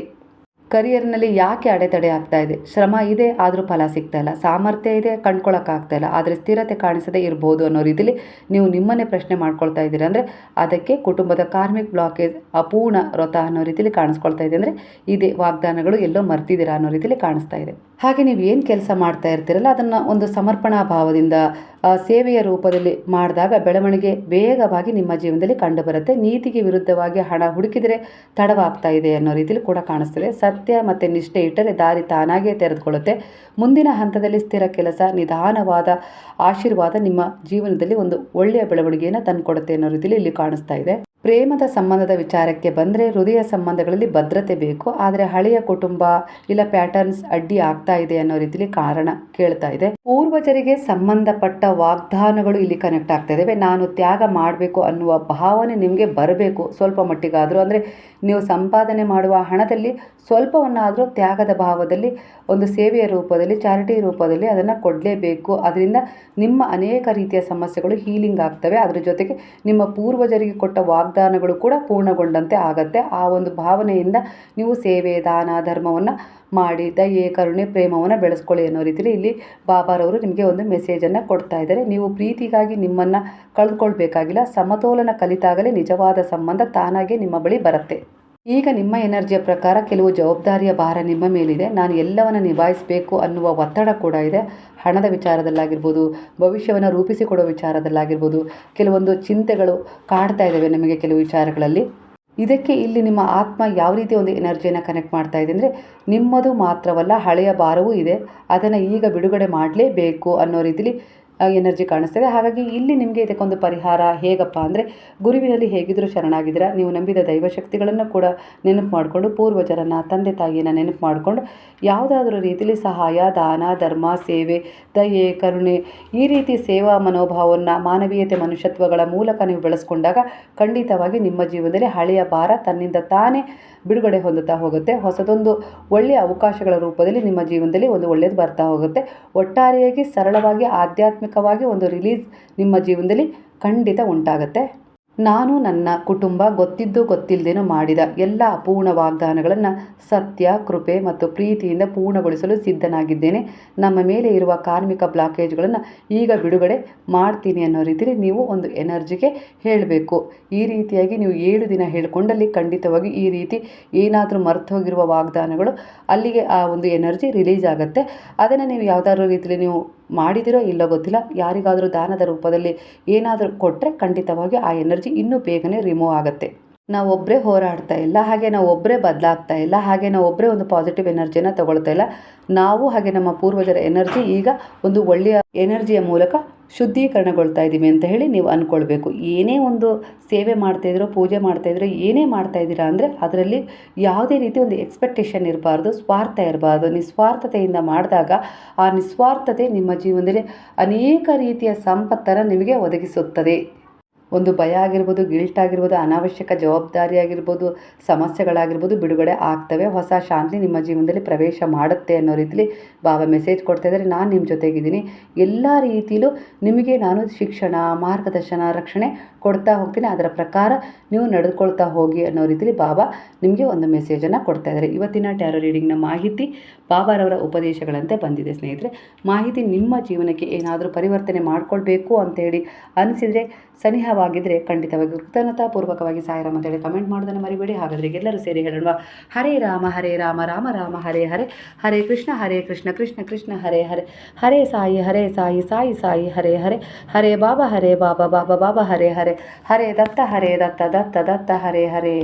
ಕರಿಯರ್ನಲ್ಲಿ ಯಾಕೆ ಅಡೆತಡೆ ಆಗ್ತಾ ಇದೆ? ಶ್ರಮ ಇದೆ ಆದರೂ ಫಲ ಸಿಗ್ತಾ ಇಲ್ಲ, ಸಾಮರ್ಥ್ಯ ಇದೆ ಕಂಡ್ಕೊಳ್ಳೋಕ್ಕಾಗ್ತಾ ಇಲ್ಲ, ಆದರೆ ಸ್ಥಿರತೆ ಕಾಣಿಸದೇ ಇರ್ಬೋದು ಅನ್ನೋ ರೀತಿಲಿ ನೀವು ನಿಮ್ಮನ್ನೇ ಪ್ರಶ್ನೆ ಮಾಡ್ಕೊಳ್ತಾ ಇದ್ದೀರಾ. ಅಂದರೆ ಅದಕ್ಕೆ ಕುಟುಂಬದ ಕಾರ್ಮಿಕ್ ಬ್ಲಾಕೇಜ್, ಅಪೂರ್ಣ ವ್ರತ ಅನ್ನೋ ರೀತಿಲಿ ಕಾಣಿಸ್ಕೊಳ್ತಾ ಇದೆ. ಅಂದರೆ ಇದೇ ವಾಗ್ದಾನಗಳು ಎಲ್ಲೋ ಮರ್ತಿದ್ದೀರಾ ಅನ್ನೋ ರೀತಿಲಿ ಕಾಣಿಸ್ತಾ ಇದೆ. ಹಾಗೆ ನೀವು ಏನು ಕೆಲಸ ಮಾಡ್ತಾ ಇರ್ತೀರಲ್ಲ ಅದನ್ನು ಒಂದು ಸಮರ್ಪಣಾ ಭಾವದಿಂದ ಸೇವೆಯ ರೂಪದಲ್ಲಿ ಮಾಡಿದಾಗ ಬೆಳವಣಿಗೆ ವೇಗವಾಗಿ ನಿಮ್ಮ ಜೀವನದಲ್ಲಿ ಕಂಡುಬರುತ್ತೆ. ನೀತಿಗೆ ವಿರುದ್ಧವಾಗಿ ಹಣ ಹುಡುಕಿದರೆ ತಡವಾಗ್ತಾ ಇದೆ ಅನ್ನೋ ರೀತಿಲಿ ಕೂಡ ಕಾಣಿಸ್ತದೆ. ಸತ್ಯ ಮತ್ತು ನಿಷ್ಠೆ ಇಟ್ಟರೆ ದಾರಿ ತಾನಾಗೇ ತೆರೆದುಕೊಳ್ಳುತ್ತೆ. ಮುಂದಿನ ಹಂತದಲ್ಲಿ ಸ್ಥಿರ ಕೆಲಸ, ನಿಧಾನವಾದ ಆಶೀರ್ವಾದ ನಿಮ್ಮ ಜೀವನದಲ್ಲಿ ಒಂದು ಒಳ್ಳೆಯ ಬೆಳವಣಿಗೆಯನ್ನು ತಂದುಕೊಡುತ್ತೆ ಅನ್ನೋ ರೀತಿಲಿ ಇಲ್ಲಿ ಕಾಣಿಸ್ತಾ ಇದೆ. ಪ್ರೇಮದ ಸಂಬಂಧದ ವಿಚಾರಕ್ಕೆ ಬಂದರೆ ಹೃದಯ ಸಂಬಂಧಗಳಲ್ಲಿ ಭದ್ರತೆ ಬೇಕು, ಆದರೆ ಹಳೆಯ ಕುಟುಂಬ ಇಲ್ಲ ಪ್ಯಾಟರ್ನ್ಸ್ ಅಡ್ಡಿ ಆಗ್ತಾ ಇದೆ ಅನ್ನೋ ರೀತಿಲಿ ಕಾರಣ ಕೇಳ್ತಾ ಇದೆ. ಪೂರ್ವಜರಿಗೆ ಸಂಬಂಧಪಟ್ಟ ವಾಗ್ದಾನಗಳು ಇಲ್ಲಿ ಕನೆಕ್ಟ್ ಆಗ್ತಾ ಇದ್ದಾವೆ. ನಾನು ತ್ಯಾಗ ಮಾಡಬೇಕು ಅನ್ನುವ ಭಾವನೆ ನಿಮಗೆ ಬರಬೇಕು ಸ್ವಲ್ಪ ಮಟ್ಟಿಗಾದರೂ. ಅಂದರೆ ನೀವು ಸಂಪಾದನೆ ಮಾಡುವ ಹಣದಲ್ಲಿ ಸ್ವಲ್ಪವನ್ನಾದರೂ ತ್ಯಾಗದ ಭಾವದಲ್ಲಿ ಒಂದು ಸೇವೆಯ ರೂಪದಲ್ಲಿ, ಚಾರಿಟಿ ರೂಪದಲ್ಲಿ ಅದನ್ನು ಕೊಡಲೇಬೇಕು. ಅದರಿಂದ ನಿಮ್ಮ ಅನೇಕ ರೀತಿಯ ಸಮಸ್ಯೆಗಳು ಹೀಲಿಂಗ್ ಆಗ್ತವೆ. ಅದರ ಜೊತೆಗೆ ನಿಮ್ಮ ಪೂರ್ವಜರಿಗೆ ಕೊಟ್ಟ ವಾಗ್ದಾನಗಳು ಕೂಡ ಪೂರ್ಣಗೊಂಡಂತೆ ಆಗತ್ತೆ. ಆ ಒಂದು ಭಾವನೆಯಿಂದ ನೀವು ಸೇವೆ, ದಾನ, ಧರ್ಮವನ್ನು ಮಾಡಿ ದಯೆ, ಕರುಣೆ, ಪ್ರೇಮವನ್ನು ಬೆಳೆಸ್ಕೊಳ್ಳಿ ಅನ್ನೋ ರೀತಿಯಲ್ಲಿ ಇಲ್ಲಿ ಬಾಬಾರವರು ನಿಮಗೆ ಒಂದು ಮೆಸೇಜನ್ನು ಕೊಡ್ತಾ ಇದ್ದಾರೆ. ನೀವು ಪ್ರೀತಿಗಾಗಿ ನಿಮ್ಮನ್ನು ಕಳೆದುಕೊಳ್ಬೇಕಾಗಿಲ್ಲ. ಸಮತೋಲನ ಕಲಿತಾಗಲೇ ನಿಜವಾದ ಸಂಬಂಧ ತಾನಾಗೇ ನಿಮ್ಮ ಬಳಿ ಬರುತ್ತೆ. ಈಗ ನಿಮ್ಮ ಎನರ್ಜಿಯ ಪ್ರಕಾರ ಕೆಲವು ಜವಾಬ್ದಾರಿಯ ಭಾರ ನಿಮ್ಮ ಮೇಲಿದೆ. ನಾನು ಎಲ್ಲವನ್ನು ನಿಭಾಯಿಸಬೇಕು ಅನ್ನುವ ಒತ್ತಡ ಕೂಡ ಇದೆ. ಹಣದ ವಿಚಾರದಲ್ಲಾಗಿರ್ಬೋದು, ಭವಿಷ್ಯವನ್ನು ರೂಪಿಸಿಕೊಡೋ ವಿಚಾರದಲ್ಲಾಗಿರ್ಬೋದು, ಕೆಲವೊಂದು ಚಿಂತೆಗಳು ಕಾಡ್ತಾ ಇದ್ದಾವೆ ನಿಮಗೆ ಕೆಲವು ವಿಚಾರಗಳಲ್ಲಿ. ಇದಕ್ಕೆ ಇಲ್ಲಿ ನಿಮ್ಮ ಆತ್ಮ ಯಾವ ರೀತಿ ಒಂದು ಎನರ್ಜಿಯನ್ನು ಕನೆಕ್ಟ್ ಮಾಡ್ತಾ ಇದೆ ಅಂದರೆ ನಿಮ್ಮದು ಮಾತ್ರವಲ್ಲ ಹಳೆಯ ಭಾರವೂ ಇದೆ, ಅದನ್ನು ಈಗ ಬಿಡುಗಡೆ ಮಾಡಲೇಬೇಕು ಅನ್ನೋ ರೀತಿಲಿ ಎನರ್ಜಿ ಕಾಣಿಸ್ತದೆ. ಹಾಗಾಗಿ ಇಲ್ಲಿ ನಿಮಗೆ ಇದಕ್ಕೊಂದು ಪರಿಹಾರ ಹೇಗಪ್ಪ ಅಂದರೆ ಗುರುವಿನಲ್ಲಿ ಹೇಗಿದ್ದರೂ ಶರಣಾಗಿದ್ದೀರಾ. ನೀವು ನಂಬಿದ ದೈವಶಕ್ತಿಗಳನ್ನು ಕೂಡ ನೆನಪು ಮಾಡಿಕೊಂಡು, ಪೂರ್ವಜರನ್ನು, ತಂದೆ ತಾಯಿಯನ್ನು ನೆನಪು ಮಾಡಿಕೊಂಡು ಯಾವುದಾದ್ರೂ ರೀತಿಯಲ್ಲಿ ಸಹಾಯ, ದಾನ, ಧರ್ಮ, ಸೇವೆ, ದಯೆ, ಕರುಣೆ ಈ ರೀತಿ ಸೇವಾ ಮನೋಭಾವವನ್ನು, ಮಾನವೀಯತೆ, ಮನುಷ್ಯತ್ವಗಳ ಮೂಲಕ ನೀವು ಬೆಳೆಸ್ಕೊಂಡಾಗ ಖಂಡಿತವಾಗಿ ನಿಮ್ಮ ಜೀವನದಲ್ಲಿ ಹಳೆಯ ಭಾರ ತನ್ನಿಂದ ತಾನೇ ಬಿಡುಗಡೆ ಹೊಂದುತ್ತಾ ಹೋಗುತ್ತೆ. ಹೊಸದೊಂದು ಒಳ್ಳೆಯ ಅವಕಾಶಗಳ ರೂಪದಲ್ಲಿ ನಿಮ್ಮ ಜೀವನದಲ್ಲಿ ಒಂದು ಒಳ್ಳೆಯದು ಬರ್ತಾ ಹೋಗುತ್ತೆ. ಒಟ್ಟಾರೆಯಾಗಿ ಸರಳವಾಗಿ ಆಧ್ಯಾತ್ಮಿಕವಾಗಿ ಒಂದು ರಿಲೀಸ್ ನಿಮ್ಮ ಜೀವನದಲ್ಲಿ ಖಂಡಿತ ಉಂಟಾಗುತ್ತೆ. ನಾನು ನನ್ನ ಕುಟುಂಬ ಗೊತ್ತಿದ್ದು ಗೊತ್ತಿಲ್ಲದೇನೋ ಮಾಡಿದ ಎಲ್ಲ ಅಪೂರ್ಣ ವಾಗ್ದಾನಗಳನ್ನು ಸತ್ಯ, ಕೃಪೆ ಮತ್ತು ಪ್ರೀತಿಯಿಂದ ಪೂರ್ಣಗೊಳಿಸಲು ಸಿದ್ಧನಾಗಿದ್ದೇನೆ. ನಮ್ಮ ಮೇಲೆ ಇರುವ ಕಾರ್ಮಿಕ ಬ್ಲಾಕೇಜ್ಗಳನ್ನು ಈಗ ಬಿಡುಗಡೆ ಮಾಡ್ತೀನಿ ಅನ್ನೋ ರೀತಿಯಲ್ಲಿ ನೀವು ಒಂದು ಎನರ್ಜಿಗೆ ಹೇಳಬೇಕು. ಈ ರೀತಿಯಾಗಿ ನೀವು 7 ದಿನ ಹೇಳಿಕೊಂಡಲ್ಲಿ ಖಂಡಿತವಾಗಿ ಈ ರೀತಿ ಏನಾದರೂ ಮರೆತು ಹೋಗಿರುವ ವಾಗ್ದಾನಗಳು ಅಲ್ಲಿಗೆ ಆ ಒಂದು ಎನರ್ಜಿ ರಿಲೀಸ್ ಆಗುತ್ತೆ. ಅದನ್ನು ನೀವು ಯಾವುದಾದ್ರೂ ರೀತಿಯಲ್ಲಿ ನೀವು ಮಾಡಿದಿರೋ ಇಲ್ಲೋ ಗೊತ್ತಿಲ್ಲ, ಯಾರಿಗಾದರೂ ದಾನದ ರೂಪದಲ್ಲಿ ಏನಾದರೂ ಕೊಟ್ಟರೆ ಖಂಡಿತವಾಗಿ ಆ ಎನರ್ಜಿ ಇನ್ನೂ ಬೇಗನೆ ರಿಮೂವ್ ಆಗುತ್ತೆ. ನಾವೊಬ್ಬರೇ ಹೋರಾಡ್ತಾ ಇಲ್ಲ, ಹಾಗೆ ನಾವೊಬ್ಬರೇ ಬದಲಾಗ್ತಾ ಇಲ್ಲ, ಹಾಗೆ ನಾವೊಬ್ಬರೇ ಒಂದು ಪಾಸಿಟಿವ್ ಎನರ್ಜಿನ ತಗೊಳ್ತಾ ಇಲ್ಲ. ನಾವು ಹಾಗೆ ನಮ್ಮ ಪೂರ್ವಜರ ಎನರ್ಜಿ ಈಗ ಒಂದು ಒಳ್ಳೆಯ ಎನರ್ಜಿಯ ಮೂಲಕ ಶುದ್ಧೀಕರಣಗೊಳ್ತಾ ಇದ್ದೀವಿ ಅಂತ ಹೇಳಿ ನೀವು ಅಂದ್ಕೊಳ್ಬೇಕು. ಏನೇ ಒಂದು ಸೇವೆ ಮಾಡ್ತಾಯಿದ್ರೋ, ಪೂಜೆ ಮಾಡ್ತಾಯಿದ್ರೋ, ಏನೇ ಮಾಡ್ತಾಯಿದ್ದೀರಾ ಅಂದರೆ ಅದರಲ್ಲಿ ಯಾವುದೇ ರೀತಿ ಒಂದು ಎಕ್ಸ್ಪೆಕ್ಟೇಷನ್ ಇರಬಾರ್ದು, ಸ್ವಾರ್ಥ ಇರಬಾರ್ದು. ನಿಸ್ವಾರ್ಥತೆಯಿಂದ ಮಾಡಿದಾಗ ಆ ನಿಸ್ವಾರ್ಥತೆ ನಿಮ್ಮ ಜೀವನದಲ್ಲಿ ಅನೇಕ ರೀತಿಯ ಸಂಪತ್ತನ್ನು ನಿಮಗೆ ಒದಗಿಸುತ್ತದೆ. ಒಂದು ಭಯ ಆಗಿರ್ಬೋದು, ಗಿಲ್ಟ್ ಆಗಿರ್ಬೋದು, ಅನಾವಶ್ಯಕ ಜವಾಬ್ದಾರಿ ಆಗಿರ್ಬೋದು, ಸಮಸ್ಯೆಗಳಾಗಿರ್ಬೋದು ಬಿಡುಗಡೆ ಆಗ್ತವೆ. ಹೊಸ ಶಾಂತಿ ನಿಮ್ಮ ಜೀವನದಲ್ಲಿ ಪ್ರವೇಶ ಮಾಡುತ್ತೆ ಅನ್ನೋ ರೀತಿಲಿ ಬಾಬಾ ಮೆಸೇಜ್ ಕೊಡ್ತಾ ಇದ್ದಾರೆ. ನಾನು ನಿಮ್ಮ ಜೊತೆಗಿದ್ದೀನಿ. ಎಲ್ಲ ರೀತಿಯಲ್ಲೂ ನಿಮಗೆ ನಾನು ಶಿಕ್ಷಣ, ಮಾರ್ಗದರ್ಶನ, ರಕ್ಷಣೆ ಕೊಡ್ತಾ ಹೋಗ್ತೀನಿ. ಅದರ ಪ್ರಕಾರ ನೀವು ನಡೆದುಕೊಳ್ತಾ ಹೋಗಿ ಅನ್ನೋ ರೀತಿಲಿ ಬಾಬಾ ನಿಮಗೆ ಒಂದು ಮೆಸೇಜನ್ನು ಕೊಡ್ತಾ ಇದ್ದಾರೆ. ಇವತ್ತಿನ ಟ್ಯಾರೋ ರೀಡಿಂಗ್ನ ಮಾಹಿತಿ ಬಾಬಾರವರ ಉಪದೇಶಗಳಂತೆ ಬಂದಿದೆ ಸ್ನೇಹಿತರೆ. ಮಾಹಿತಿ ನಿಮ್ಮ ಜೀವನಕ್ಕೆ ಏನಾದರೂ ಪರಿವರ್ತನೆ ಮಾಡಿಕೊಳ್ಬೇಕು ಅಂತೇಳಿ ಅನಿಸಿದರೆ, ಸನಿಹವಾಗಿದ್ದರೆ ಖಂಡಿತವಾಗಿ ಕೃತಜ್ಞತಾಪೂರ್ವಕವಾಗಿ ಸಾಯಿರಾಮ್ ಅಂತೇಳಿ ಕಮೆಂಟ್ ಮಾಡೋದನ್ನು ಮರಿಬೇಡಿ. ಹಾಗಾದರೆ ಎಲ್ಲರೂ ಸೇರಿ ಹೇಳೋಣ, ಹರೇ ರಾಮ ರಾಮ ರಾಮ ಹರೇ ಹರೇ, ಹರೇ ಕೃಷ್ಣ ಕೃಷ್ಣ ಕೃಷ್ಣ ಹರೇ ಹರೇ, ಹರೇ ಸಾಯಿ ಸಾಯಿ ಸಾಯಿ ಹರೇ ಹರೇ, ಹರೇ ಬಾಬಾ ಬಾಬಾ ಬಾಬಾ ಹರೇ ಹರೇ, ಹರೇ ದತ್ತ ದತ್ತ ಹರೇ ಹರೇ.